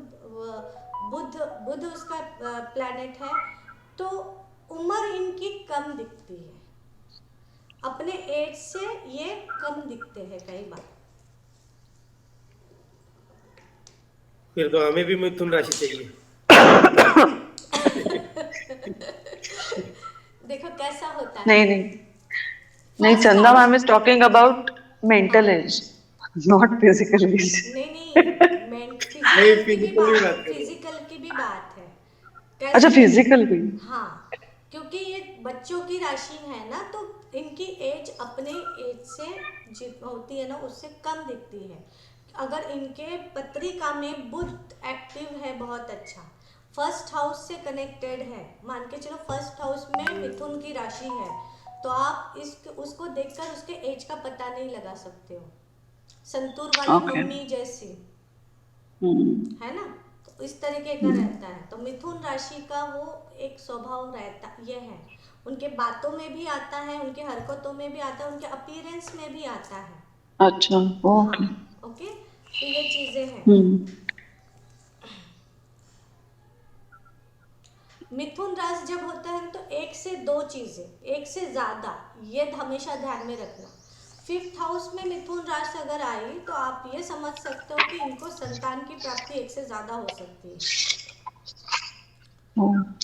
बुध उसका प्लैनेट है, तो उम्र इनकी कम दिखती है, अपने एज से ये कम दिखते हैं कई बार। फिर तो हमें भी मिथुन राशि चाहिए। देखो कैसा होता है। नहीं नहीं नहीं, First चंदा house- ma'am is talking about mental age, not physical age. नहीं फिजिकल की भी बात है। अच्छा, फिजिकल भी। हाँ, क्योंकि ये बच्चों की राशि है ना, तो इनकी एज अपने एज से जित होती है ना, उससे कम दिखती है। अगर इनके पत्रिका में बुध एक्टिव है बहुत अच्छा, फर्स्ट हाउस से कनेक्टेड है, मान के चलो फर्स्ट हाउस में मिथुन की राशि है, तो आप उसको देखकर उसके एज का पता नहीं लगा सकते हो। संतूर वाली मम्मी जैसी है ना, तो इस तरीके का रहता है। तो मिथुन राशि का वो एक स्वभाव रहता ये है, उनके बातों में भी आता है, उनके हरकतों में भी आता है, उनके अपीयरेंस में भी आता है। अच्छा, ओके। हाँ, ओके, तो ये चीजें हैं। मिथुन राशि जब होता है तो एक से दो चीजें, एक से ज्यादा, ये हमेशा ध्यान में रखना। 5th हाउस में मिथुन राशि अगर आई तो आप ये समझ सकते हो कि इनको संतान की प्राप्ति एक से ज्यादा हो सकती है।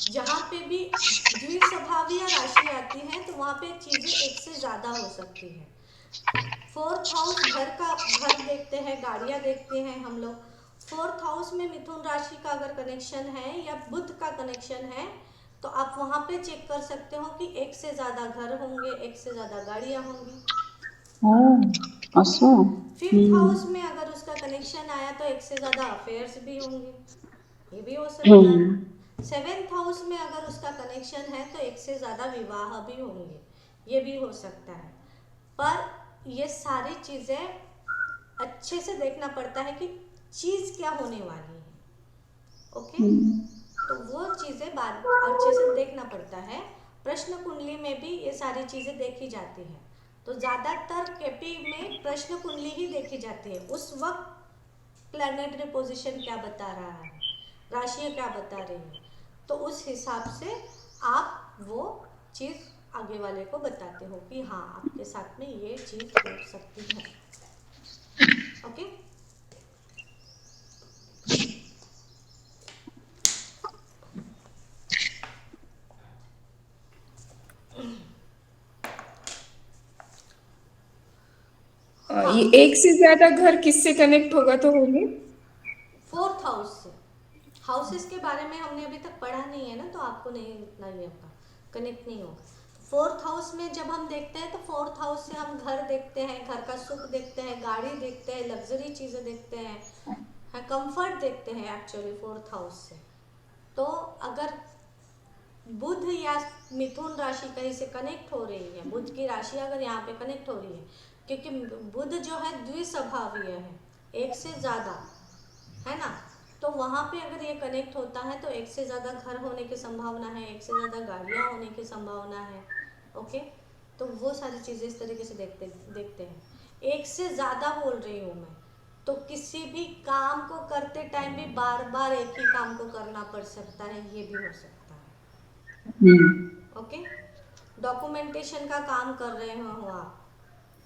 जहाँ पे भी द्विस्वभावीय राशि आती है तो वहाँ पे चीजें एक से ज्यादा हो सकती है। 4th हाउस घर देखते हैं, गाड़ियाँ देखते हैं हम लोग। 4th हाउस में मिथुन राशि का अगर कनेक्शन है या बुध का कनेक्शन है तो आप वहाँ पे चेक कर सकते हो कि एक से ज्यादा घर होंगे, एक से ज्यादा गाड़ियाँ होंगी। असं 5th हाउस में अगर उसका कनेक्शन आया तो एक से ज्यादा अफेयर्स भी होंगे, ये भी हो सकता है। 7th हाउस में अगर उसका कनेक्शन है तो एक से ज्यादा विवाह भी होंगे, ये भी हो सकता है। पर ये सारी चीजें अच्छे से देखना पड़ता है कि चीज क्या होने वाली है। ओके, तो वो चीजें अच्छे से देखना पड़ता है। प्रश्न कुंडली में भी ये सारी चीजें देखी जाती है। तो ज्यादातर केपी में प्रश्न कुंडली ही देखी जाती है। उस वक्त प्लैनेटरी पोजीशन क्या बता रहा है, राशियां क्या बता रही है, तो उस हिसाब से आप वो चीज आगे वाले को बताते हो कि हाँ आपके साथ में ये चीज हो सकती है। ओके, ये एक से ज्यादा घर किससे कनेक्ट होगा तो होंगे? 4th हाउस से। हाउसेस के बारे में हमने अभी तक पढ़ा नहीं है ना, तो आपको नहीं इतना ये आपका कनेक्ट नहीं होगा। 4th हाउस में जब हम देखते हैं तो 4th हाउस से हम घर देखते हैं, घर का सुख देखते हैं, गाड़ी देखते हैं, लग्जरी चीजें देखते हैं, कंफर्ट देखते हैं एक्चुअली 4th हाउस से। तो अगर बुध या मिथुन राशि कहीं से कनेक्ट हो रही है, बुध की राशि अगर यहाँ पे कनेक्ट हो रही है, क्योंकि बुध जो है द्विस्वभावीय है, एक से ज्यादा है ना, तो वहाँ पे अगर ये कनेक्ट होता है तो एक से ज़्यादा घर होने की संभावना है, एक से ज़्यादा गाड़ियाँ होने की संभावना है। ओके, तो वो सारी चीज़ें इस तरीके से देखते हैं। एक से ज़्यादा बोल रही हूँ मैं, तो किसी भी काम को करते टाइम भी बार बार एक ही काम को करना पड़ सकता है, ये भी हो सकता है। ओके, डॉक्यूमेंटेशन का काम कर रहे हो आप,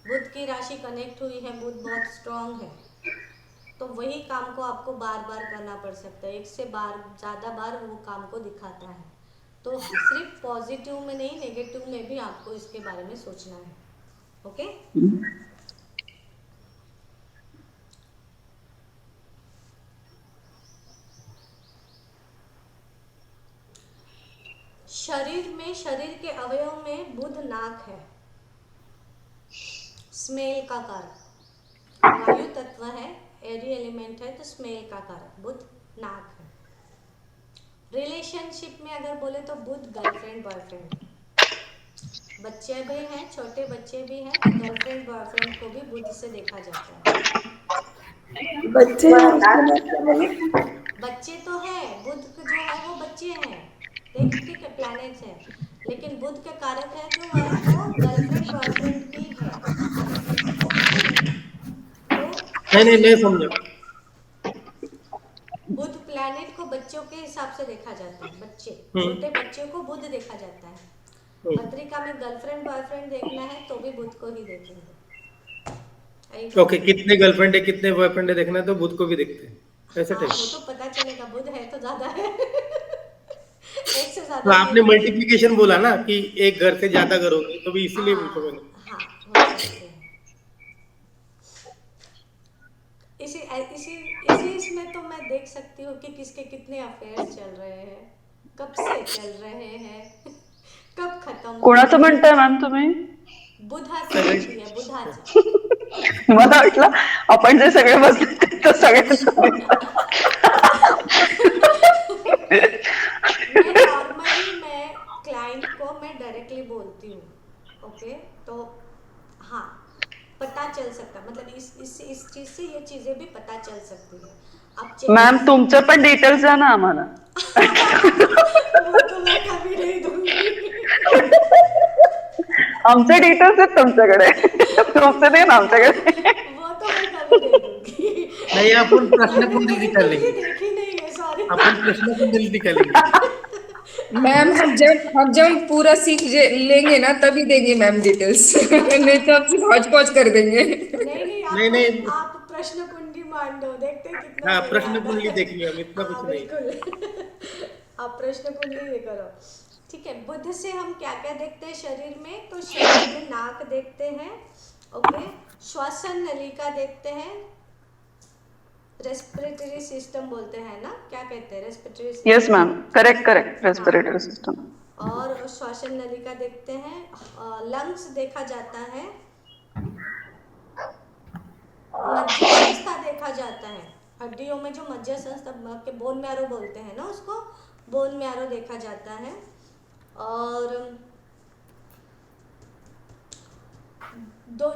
बुध की राशि कनेक्ट हुई है, बुध बहुत स्ट्रांग है, तो वही काम को आपको बार बार करना पड़ सकता है, एक से ज़्यादा बार वो काम को दिखाता है। तो सिर्फ पॉजिटिव में नहीं, नेगेटिव में भी आपको इसके बारे में सोचना है। ओके, शरीर के अवयव में बुध नाक है, स्मेल का कारक, वायु तत्व है, एरी एलिमेंट है, तो स्मेल का कारक बुध नाक है। रिलेशनशिप में अगर बोले तो बुध गर्लफ्रेंड बॉयफ्रेंड, बच्चे भी हैं, छोटे बच्चे भी हैं, तो गर्लफ्रेंड बॉयफ्रेंड को भी बुध से देखा जाता है। बच्चे हैं उसके बाद क्या बोले? बच्चे तो है, बुध जो है वो बच्चे हैं, ठीक है, प्लैनेट्स है, लेकिन बुध के कारक है जो है वो गर्लफ्रेंड बॉयफ्रेंड भी है। तो नहीं समझा। बुध प्लैनेट को बच्चों के हिसाब से देखा जाता है, बच्चे, छोटे बच्चे को बुध देखा जाता है। पत्रिका में गर्लफ्रेंड बॉयफ्रेंड देखना है तो भी बुध को ही देखेंगे। ओके, कितने गर्लफ्रेंड है कितने बॉयफ्रेंड है देखना है तो बुध को भी देखते हैं, ऐसा टाइप। वो तो पता चलेगा, बुध है तो ज्यादा है। एक से तो ज्यादा आपने मल्टीप्लिकेशन बोला ना कि एक घर से ज्यादा घर होगी, तो भी इसीलिए पूछा मैंने। हाँ, हो सकते हैं। इसी इसमें तो मैं देख सकती हूँ कि किसके कितने अफेयर्स चल रहे हैं, कब से चल रहे हैं, कब खत्म। कोणाचं म्हणताय मॅम तुम्ही? बुधाचं म्हणतीये, बुधाचं। मला वाटलं आपण जे सगळे बसले तर सगळ्यांचं मैं क्लाइंट को मैं डायरेक्टली बोलती हूँ। ओके, तो हाँ पता चल सकता, मतलब इस चीज से ये चीजें भी पता चल सकती है। मॅम तुमचं पण डिटेल्स द्या ना आम्हाला। वो तो मैं कभी नहीं दूंगी। आमचे डिटेल्स आहेत तुमच्याकडे, तुमचे नाही ना आमच्याकडे। वो तो मैं कभी नहीं दूंगी। नहीं, अपन प्रश्न कुंडली निकालेंगे, देखी नहीं है, सॉरी। अपन प्रश्न कुंडली निकालेंगे। मैम हम जब पूरा लेंगे ना तभी देंगे मैम डिटेल्स नहीं तो आप सिर्फ हौच पौच कर देंगे। नहीं नहीं, नहीं नहीं, आप प्रश्न कुंडी मान दो, देखते हैं कितना हाँ सही प्रश्न आता कुंडली है। देखनी है, हम इतना हाँ कुछ नहीं। बिल्कुल। आप प्रश्न कुंडली ये करो। ठीक है, बुध से हम क्या क्या देखते हैं शरीर में? तो शरीर में नाक देखते हैं, ओके, श्वसन नलिका देखते हैं, रेस्पिरेटरी सिस्टम बोलते हैं ना, क्या कहते हैं, respiratory yes system. Ma'am, correct correct, हाँ, रेस्पिरेटरी सिस्टम। और श्वसन नलिका देखते हैं, लंग्स देखा जाता है, मज्जा संस्था देखा जाता है, हड्डियों में जो मज्जा संस्था के बोन मैरो बोलते हैं ना उसको, बोन मैरो देखा जाता है। और दो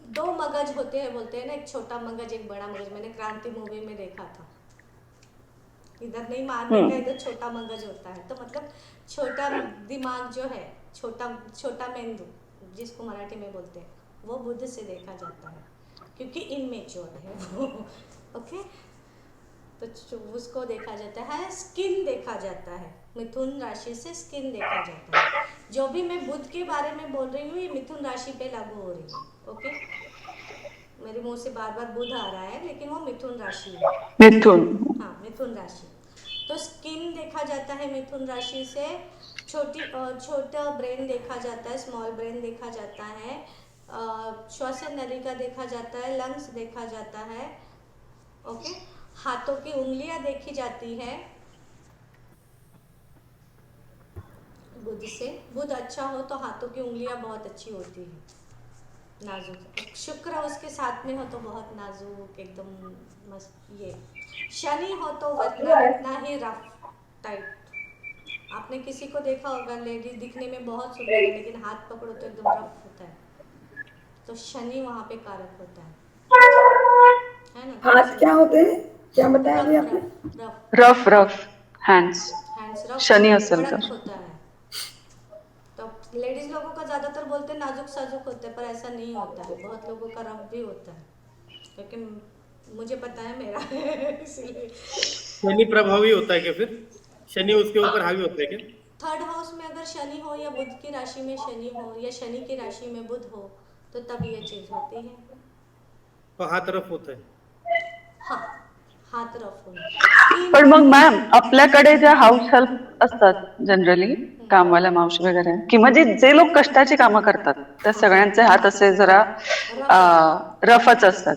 दो मगज होते हैं बोलते हैं ना, एक छोटा मगज एक बड़ा मगज, मैंने क्रांति मूवी में देखा था। इधर नहीं मारने का, इधर छोटा मगज होता है, तो मतलब छोटा दिमाग जो है, छोटा छोटा मेंदू जिसको मराठी में बोलते हैं, वो बुध से देखा जाता है क्योंकि इनमेच्योर है वो। ओके, तो उसको देखा जाता है। स्किन देखा जाता है, मिथुन राशि से स्किन देखा जाता है। जो भी मैं बुध के बारे में बोल रही हूँ ये मिथुन राशि पे लागू हो रही है। ओके, मेरे मुंह से बार बार बुध आ रहा है लेकिन वो मिथुन राशि है। मिथुन। हाँ, मिथुन राशि। तो स्किन देखा जाता है मिथुन राशि से, छोटा ब्रेन देखा जाता है, स्मॉल ब्रेन देखा जाता है, श्वसन नलिका देखा जाता है, लंग्स देखा जाता है। ओके, हाथों की उंगलियां देखी जाती है बुध से। बुध अच्छा हो तो हाथों की उंगलियां बहुत अच्छी होती है, नाजुक। शुक्र उसके साथ में हो तो बहुत नाजुक एकदम मस्त। ये शनि हो तो इतना ही रफ टाइट। आपने किसी को देखा होगा, लेडीज दिखने में बहुत सुंदर है लेकिन हाथ पकड़ो तो एकदम रफ होता है, तो शनि वहाँ पे कारक होता है ना। हाथ क्या होते हैं, क्या बताया अभी रफ आपने? Rough rough rough rough hands, hands rough, Shani असेल कड़क तर। होता है। तो लेडीज लोगों का ज्यादातर बोलते हैं नाजुक साजुक होते हैं, पर ऐसा नहीं होता है, बहुत लोगों का रफ भी होता है, क्योंकि मुझे पता है मेरा है इसीलिए। शनि प्रभावी होता है क्या फिर? शनि उसके ऊपर हावी होता है क्या? थर्ड हाउस में अगर शनि हो या बुध की राशि में शनि हो या शनि की राशि में बुध हो तो तब ये चीज होती है। तो हाथ रफ होता है। हाँ, हाथ रफ होना। पण मग मॅम आपल्याकडे ज्या हाऊस हेल्प असतात जनरली कामवाल्या मावशी वगैरे, किंवा जे लोक कष्टाची कामं करतात त्या सगळ्यांचे हात असे जरा रफच असतात.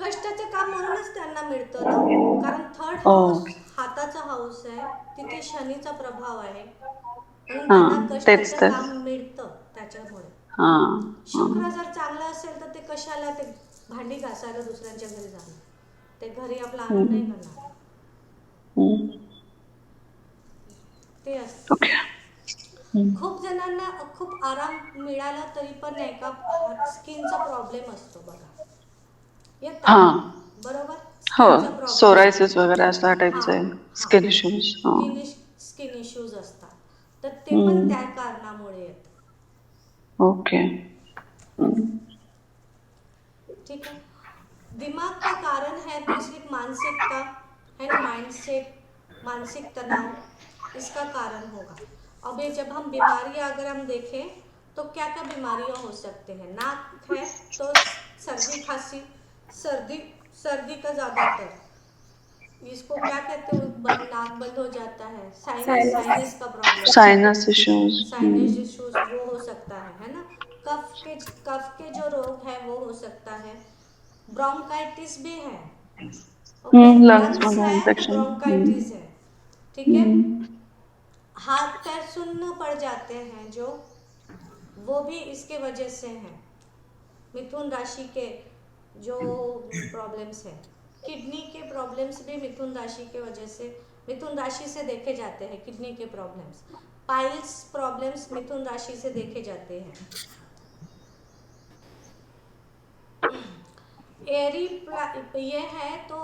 कष्टाचं काम म्हणूनच त्यांना मिळतं ना, कारण थर्ड ओ. हाऊस हाताचा हाऊस आहे, तिथे शनीचा प्रभाव आहे, म्हणून हा, त्यांना तेच कष्टाचं तर. काम मिळतं त्याच्यामुळे। हा. शुक्र जर चांगला असेल तर ते कशाला ते भांडी घासायला दुसऱ्यांच्या घरी जाणार, ते घरी आपला आणून नाही करणार, ते असतं। ओके. खूप जणांना खूप आराम मिळाला तरी पण नाही का स्किनचा प्रॉब्लेम असतो बघा, येतात हा. बरोबर, हो, स्किनचा प्रॉब्लेम, सोरायसिस वगैरे अशा टाईपचे हां स्किन इश्यूज. स्किन इश्यूज असतात, तर ते पण त्या कारणामुळे येतं। ओके. ठीक है, दिमाग का कारण है तो सिर्फ मानसिकता है ना, माइंडसेट, मानसिक तनाव इसका कारण होगा। अब ये जब हम बीमारियां अगर हम देखें तो क्या क्या बीमारियां हो सकते हैं? नाक है तो सर्दी खांसी, सर्दी का ज़्यादातर, इसको क्या कहते हैं, नाक बंद हो जाता है, साइनस का problem, sinus issues. Sinus issues वो हो सकता है ना। कफ के जो रोग है वो हो सकता है, ब्रोंकाइटिस भी है, ओके, लंग्स लंग्स मध्ये है तो इन्फेक्शन. ब्रोंकाइटिस है, ठीक है। हाथ पैर सुन्न पड़ जाते हैं जो, वो भी इसके वजह से हैं, मिथुन राशि के जो प्रॉब्लम्स है। किडनी के प्रॉब्लम्स भी मिथुन राशि के वजह से, मिथुन राशि से देखे जाते हैं किडनी के प्रॉब्लम्स। पाइल्स प्रॉब्लम्स मिथुन राशि से देखे जाते हैं। एरी ये है तो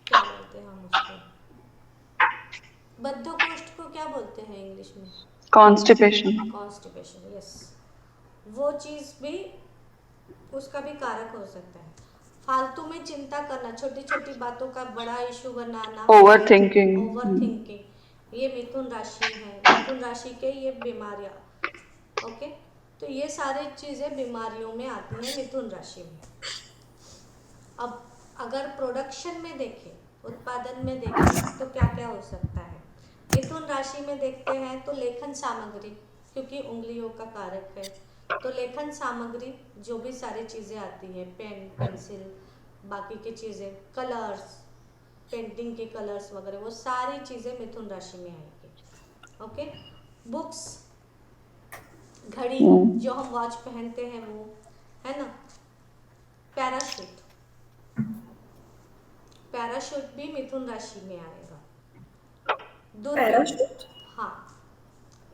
क्या बोलते हैं हम उसको, बद्धकोष्ठ को क्या बोलते हैं इंग्लिश में? कॉन्स्टिपेशन. कॉन्स्टिपेशन, यस, वो चीज़ भी उसका भी कारक हो सकता है। फालतू में चिंता करना, छोटी छोटी बातों का बड़ा इशू बनाना, ओवर थिंकिंग. ओवर थिंकिंग, ये मिथुन राशि है, मिथुन राशि के ये बीमारियां, ओके। तो ये सारी चीज़ें बीमारियों में आती हैं मिथुन राशि में। अब अगर प्रोडक्शन में देखें, उत्पादन में देखें, तो क्या क्या हो सकता है। मिथुन राशि में देखते हैं तो लेखन सामग्री, क्योंकि उंगलियों का कारक है, तो लेखन सामग्री जो भी सारी चीज़ें आती हैं, पेन, पेंसिल, बाकी की चीज़ें, कलर्स, पेंटिंग के कलर्स वगैरह, वो सारी चीज़ें मिथुन राशि में आएंगी, ओके। बुक्स, घड़ी जो हम वॉच पहनते हैं वो, है ना। पैराशूट, पैराशूट भी मिथुन राशि में आएगा। दूरबीन, पैराशूट। हाँ,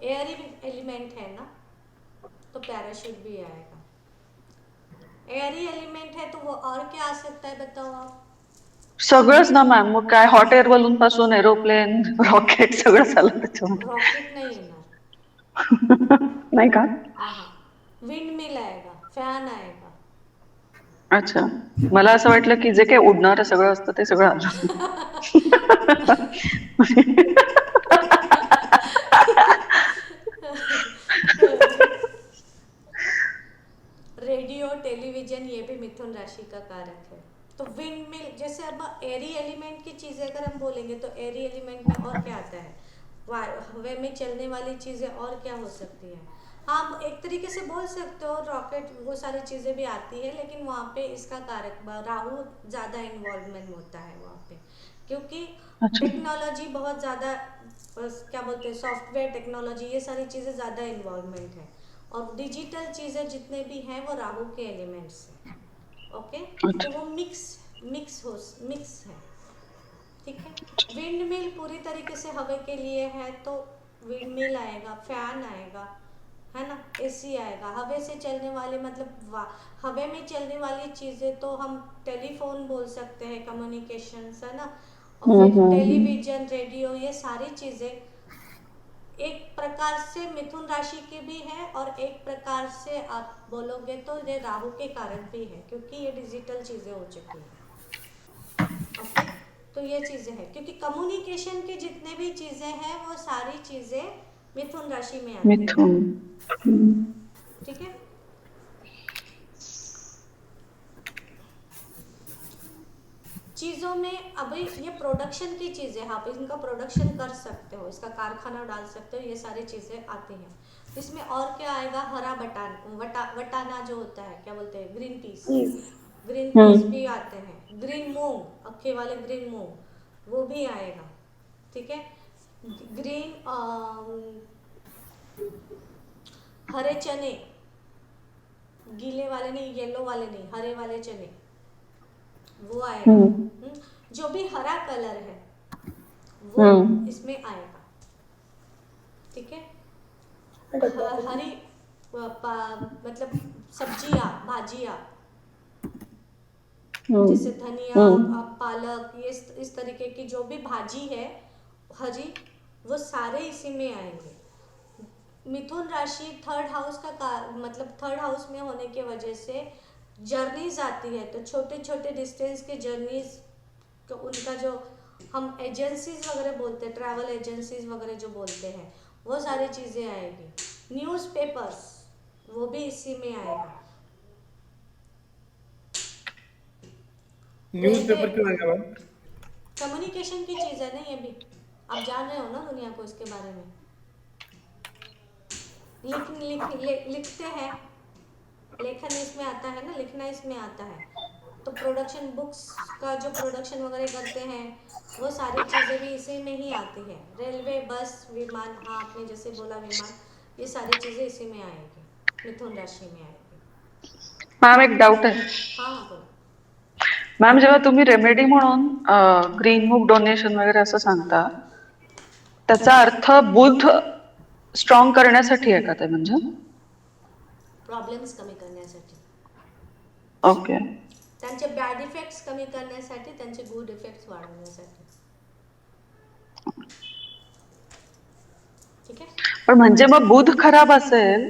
एयर एलिमेंट है ना, तो पैराशूट भी आएगा। एयरी एलिमेंट है तो वो और क्या आ सकता है, बताओ आप। सगळंच ना मॅम, मग काय हॉट एअर बलून पासून एरोप्लेन रॉकेट सगळं झालं त्याच्यामध्ये. रॉकेट नहीं येणार, नाही का? हाँ, विंड मिल आएगा, फैन आएगा। अच्छा, मला असं वाटलं की जे काही उडणारं सगळं असतं ते सगळं आलं. रेडियो, टेलीविजन, ये भी मिथुन राशि का कारक है। तो विंड मिल, जैसे अब एरी एलिमेंट की चीज़ें अगर हम बोलेंगे तो एरी एलिमेंट में और क्या आता है, हवा में चलने वाली चीज़ें और क्या हो सकती है। हाँ, एक तरीके से बोल सकते हो रॉकेट, वो सारी चीज़ें भी आती है, लेकिन वहाँ पे इसका कारक राहु ज़्यादा इन्वॉल्वमेंट होता है वहाँ पे, क्योंकि अच्छा. टेक्नोलॉजी बहुत ज़्यादा, क्या बोलते हैं, सॉफ्टवेयर टेक्नोलॉजी, ये सारी चीज़ें ज़्यादा इन्वॉल्वमेंट है, और डिजिटल चीज़ें जितने भी हैं वो राहु के एलिमेंट्स हैं, ओके। तो वो मिक्स है, ठीक है। विंड मिल पूरी तरीके से हवा के लिए है, तो विंड मिल आएगा, फैन आएगा, है ना, एसी आएगा। हवा से चलने वाले मतलब हवा में चलने वाली चीज़ें तो हम टेलीफोन बोल सकते हैं, कम्युनिकेशंस, है ना। और फिर टेलीविजन, रेडियो, ये सारी चीज़ें एक प्रकार से मिथुन राशि की भी है, और एक प्रकार से आप बोलोगे तो ये राहु के कारण भी है, क्योंकि ये डिजिटल चीज़ें हो चुकी हैं, ओके। तो ये चीज़ें हैं, क्योंकि कम्युनिकेशन की जितने भी चीज़ें हैं वो सारी चीज़ें मिथुन राशि में आती हैं, मिथुन. ठीक है। चीज़ों में अभी ये प्रोडक्शन की चीज़ें, आप इनका प्रोडक्शन कर सकते हो, इसका कारखाना डाल सकते हो, ये सारी चीज़ें आती हैं। इसमें और क्या आएगा, हरा वटाना जो होता है, क्या बोलते हैं, ग्रीन पीस, ग्रीन पीस भी आते हैं। ग्रीन मूंग, अक्खे वाले ग्रीन मूंग, वो भी आएगा, ठीक है। ग्रीन हरे चने, गीले वाले नहीं, येलो वाले नहीं, हरे वाले चने, वो आएगा। जो भी हरा कलर है वो इसमें आएगा, ठीक है। हरी मतलब सब्जियां, भाजियां, जैसे धनिया, पालक, ये इस तरीके की जो भी भाजी है हरी, वो सारे इसी में आएंगे। मिथुन राशि थर्ड हाउस का मतलब थर्ड हाउस में होने की वजह से जर्नीज आती है, तो छोटे छोटे डिस्टेंस के जर्नीज, तो उनका जो हम एजेंसीज वगैरह बोलते हैं, ट्रैवल एजेंसीज वगैरह जो बोलते हैं, वो सारी चीज़ें आएगी। न्यूज़पेपर्स, वो भी इसी में आएगा। न्यूज़पेपर क्यों आएगा मैम? कम्युनिकेशन की चीज़ है ना, ये भी आप जान रहे हो ना दुनिया को इसके बारे में। लिखते हैं, लेखन इसमें आता है ना, लिखना इसमें आता है। तो प्रोडक्शन, बुक्स का जो प्रोडक्शन वगैरह करते हैं, वो सारी चीज़ें भी इसी में ही आती है। रेलवे, बस, विमान, हाँ आपने जैसे बोला विमान, ये सारी चीज़ें इसी में आएगी, मिथुन राशि में आएगी। मॅम एक डाऊट आहे. हाँ हाँ बोलो। मॅम जेव्हा तुम्ही रेमेडी म्हणून ग्रीन मूग डोनेशन वगैरे असं सांगता, त्याचा अर्थ बुध स्ट्रॉंग करण्यासाठी आहे का ते, म्हणजे प्रॉब्लेम्स कमी करण्यासाठी, ओके. त्यांचे बॅड इफेक्ट्स कमी करण्यासाठी, त्यांचे गुड इफेक्ट्स वाढवण्यासाठी, ठीक आहे। पण म्हणजे मग बुध खराब असेल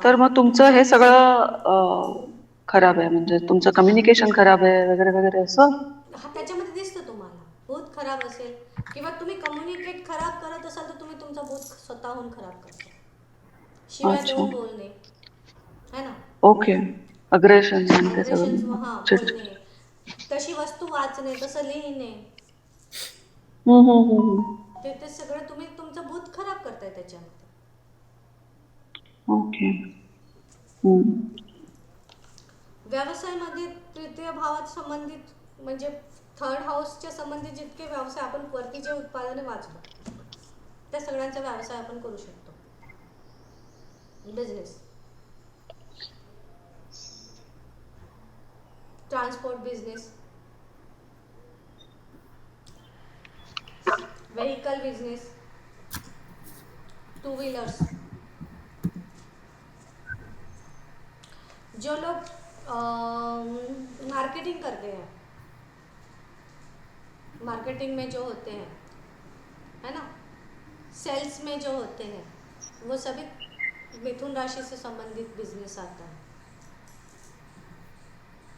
तर मग तुमचं हे सगळं खराब आहे, म्हणजे तुमचं कम्युनिकेशन खराब आहे वगैरे वगैरे असं. हा, त्याच्यामध्ये दिसतं तुम्हाला, बुध खराब असेल किंवा तुम्ही कम्युनिकेट खराब करत असाल तर तुम्ही तुमचा बोध स्वतःहून खराब करता. शिवाय अच्छा. देऊन बोलणे, है ना, ओके. अग्रेशन आणि ते ॲग्रेशन्स, सगळं. हां, चिडचिड. बोलणे, तशी वस्तू वाचणे, तसं लिहिणे, हम्म. ते सगळं तुम्ही तुमचं भूत खराब करताय त्याच्यामध्ये. ओके. हम्म. व्यवसायामध्ये तृतीय भावात संबंधित म्हणजे थर्ड हाऊसच्या संबंधित जितके व्यवसाय आपण वरती जे उत्पादने वाचलो त्या सगळ्यांचा व्यवसाय आपण करू शकतो. Business, transport business, vehicle business, two wheelers. जो लोग मार्केटिंग करते हैं, मार्केटिंग में जो होते हैं, है ना, सेल्स में जो होते हैं, वो सभी मिथुन राशि से संबंधित बिजनेस आता है.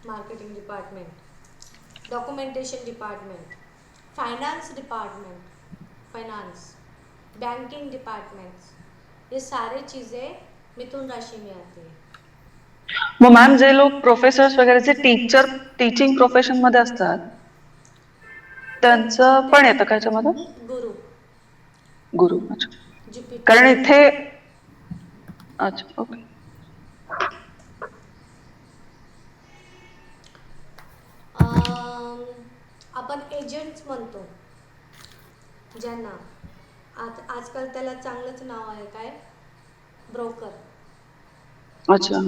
Marketing department, documentation department, finance department, finance, banking departments, ये सारी चीज़ें मिथुन राशि में आती है. मग मॅम जे लोक प्रोफेसर्स वगैरे जे टीचिंग प्रोफेशन मध्ये असतात त्यांचं पण येतं का याच्यामध्ये? गुरु, गुरु. अच्छा. ज्युपिटर. कारण इथे अच्छा. ओके. आपण एजंट्स म्हणतो ज्यांना, आजकाल त्याला चांगलंच नाव आहे, काय, ब्रोकर. अच्छा.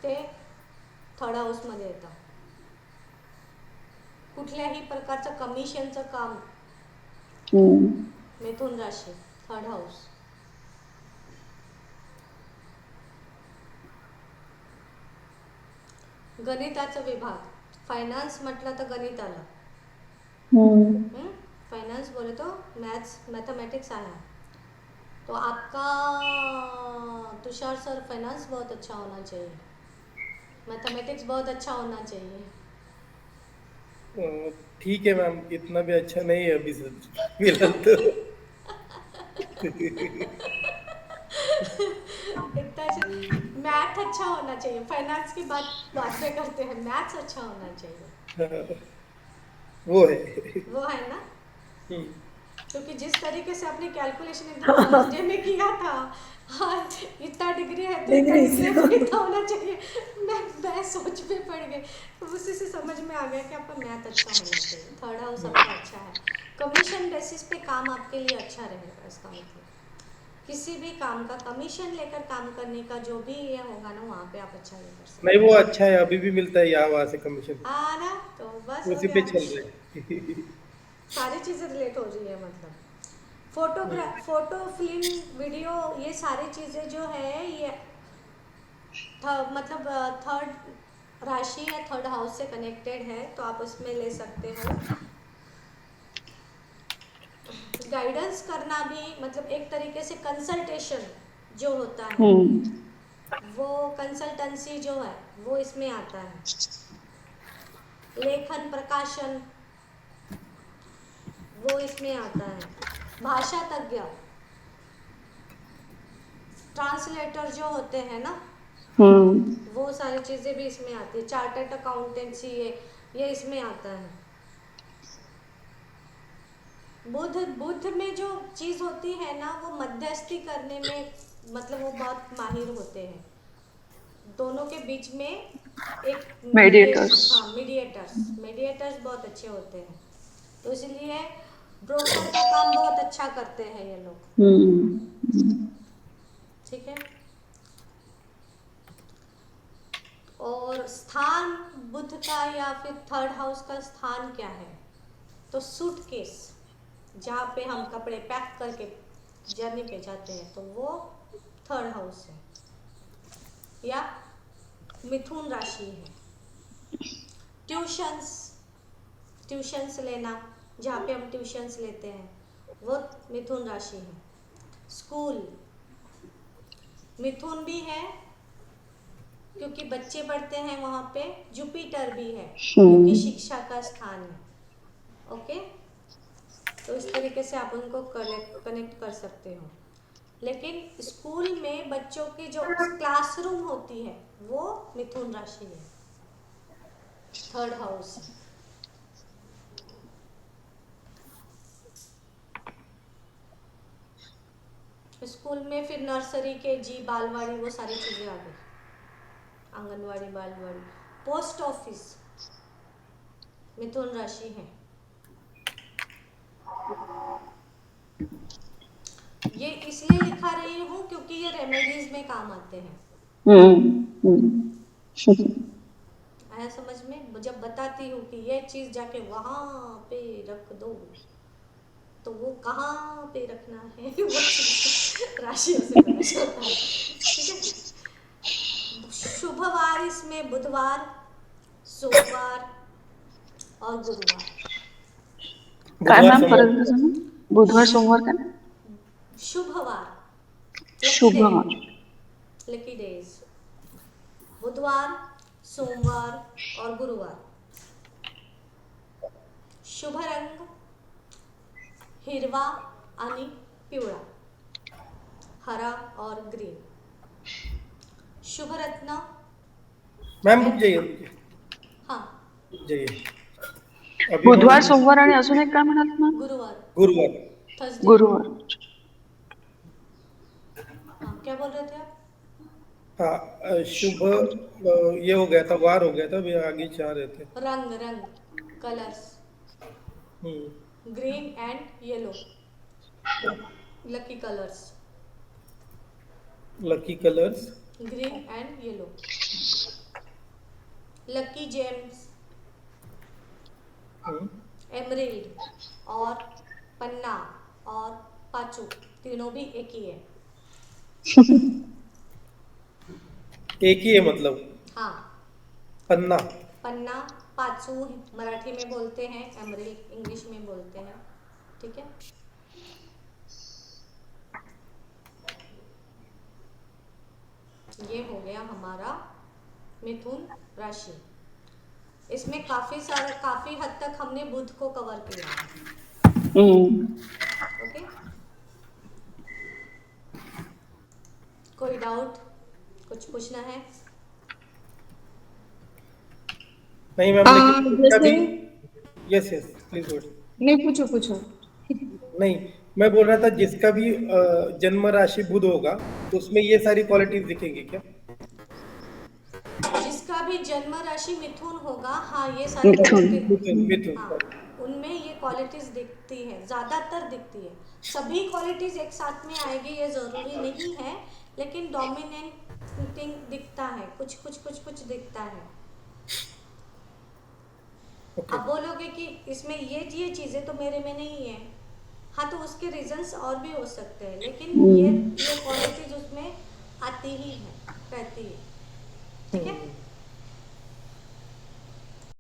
ते थर्ड हाऊसमध्ये येतं. कुठल्याही प्रकारचं कमिशनचं काम, मिथुन राशी, थर्ड हाऊस. गणिताचा विभाग, फाइनेंस म्हटलं तर गणित आलं. फाइनेंस बोले तो मैथमेटिक्स आया. तो आपका तुषार सर फाइनेंस बहुत अच्छा होना चाहिए, मैथमेटिक्स बहुत अच्छा होना चाहिए. ठीक है मैम, इतना भी अच्छा नहीं है अभी से फिलहाल तो. मैथ अच्छा होना चाहिए, फाइनेंस की बात में करते हैं, मैथ्स अच्छा होना चाहिए. वो है. वो है ना, हम्म. क्योंकि जिस तरीके से आपने कैलकुलेशन एकदम फर्स्ट डे में किया था, हाँ, इतना डिग्री है तो इतना डिग्री डिग्री में इतना होना चाहिए. मैं सोच में पड़ गई. तो उसी से समझ में आ गया कि आपका मैथ अच्छा होना चाहिए, थर्ड हाउस आपका अच्छा है. कमीशन बेसिस पे काम आपके लिए अच्छा रहेगा. इसका मतलब किसी भी काम का कमीशन लेकर काम करने का जो भी ये होगा ना, वहाँ पे आप अच्छा ये कर सकते नहीं, वो अच्छा है, अभी भी मिलता है यहाँ वहाँ से कमीशन, हो. हाँ ना, तो बस हो उसी पे गया. चल रहे हैं. सारी चीज़ें रिलेट हो रही है. मतलब फोटो, फिल्म, वीडियो, ये सारी चीज़ें जो है ये मतलब थर्ड राशि या थर्ड हाउस से कनेक्टेड है, तो आप उसमें ले सकते हो. गाइडेंस करना भी, मतलब एक तरीके से कंसल्टेशन जो होता है, वो कंसल्टेंसी जो है वो इसमें आता है. लेखन, प्रकाशन, वो इसमें आता है. भाषा तज्ञ, ट्रांसलेटर जो होते हैं ना, वो सारी चीज़ें भी इसमें आती है. चार्टर्ड अकाउंटेंसी, ये इसमें आता है. बुध में जो चीज़ होती है ना, वो मध्यस्थी करने में, मतलब वो बहुत माहिर होते हैं. दोनों के बीच में एक Mediators. हाँ, मीडिएटर्स बहुत अच्छे होते हैं. तो इसलिए ब्रोकर का काम बहुत अच्छा करते हैं ये लोग. ठीक है. और स्थान बुध का या फिर थर्ड हाउस का स्थान क्या है, तो सूटकेस, जहाँ पे हम कपड़े पैक करके जर्नी पे जाते हैं, तो वो थर्ड हाउस है या मिथुन राशि है. ट्यूशंस लेना, जहाँ पे हम ट्यूशंस लेते हैं, वो मिथुन राशि है. स्कूल मिथुन भी है क्योंकि बच्चे पढ़ते हैं वहाँ पे. जुपिटर भी है क्योंकि शिक्षा का स्थान है. ओके. तो इस तरीके से आप उनको कनेक्ट कर सकते हो। लेकिन स्कूल में बच्चों की जो क्लासरूम होती है वो मिथुन राशि है, थर्ड हाउस। स्कूल में फिर नर्सरी के जी, बालवाड़ी, वो सारी चीजें आ गई, आंगनवाड़ी, बालवाड़ी। पोस्ट ऑफिस मिथुन राशि है। ये इसलिए लिखा रही हूँ क्योंकि ये रेमेडीज में काम आते हैं। आया समझ में? जब बताती हूँ कि ये चीज जाके वहां पे रख दो, तो वो कहाँ पे रखना है वो राशियों से पता चलता है। ठीक है। शुभ वार इसमें बुधवार, सोमवार और गुरुवार। काय बुधवार मॅम परत सोमवार एकदा सांगा. बुधवार सोमवार काय शुभवार, शुभवार. लकी डेज, बुधवार, सोमवार और गुरुवार। शुभ रंग हिरवा आणि पिवळा, हरा और ग्रीन। शुभ रत्न, मैम रुक जाइए हाँ, रुक जाइए अभी बुधवार हम सोमवार आणि अजून एक काय म्हणाल मॅम. गुरुवार, गुरुवार थर्सडे। गुरुवार. हाँ, क्या बोल रहे थे आप? हाँ शुभ ये हो गया था, वार हो गया था, अभी आगे चाह रहे थे। रंग colours, green and yellow, lucky colours, lucky colours, green and yellow. Lucky gems, emerald और पन्ना और पाचू, तीनों भी एक ही है। एक ही है मतलब हाँ, पन्ना। पन्ना, पाचू मराठी में बोलते हैं, एमरिल्ड इंग्लिश में बोलते हैं। ठीक है। ये हो गया हमारा मिथुन राशि। इसमें काफी हद तक हमने बुध को कवर किया है। ओके, कोई डाउट, कुछ पूछना है? नहीं मैम, लेकिन इसका जैसे भी यस यस प्लीज गो। नहीं, पूछो पूछो। नहीं, मैं बोल रहा था जिसका भी जन्म राशि बुध होगा तो उसमें ये सारी क्वालिटीज दिखेंगी क्या? जिसका भी जन्म राशि मिथुन होगा, हाँ, ये सारी मिथुन. मिथुन मिथुन हाँ, उनमें ये क्वालिटीज दिखती है, ज्यादातर दिखती है। सभी क्वालिटीज एक साथ में आएगी ये जरूरी नहीं है, लेकिन डोमिनेटिंग दिखता है, कुछ दिखता है। ओके। अब बोलोगे कि इसमें ये चीजें तो मेरे में नहीं है, हाँ, तो उसके रीजंस और भी हो सकते हैं, लेकिन ये क्वालिटीज उसमें आती ही है, रहती है।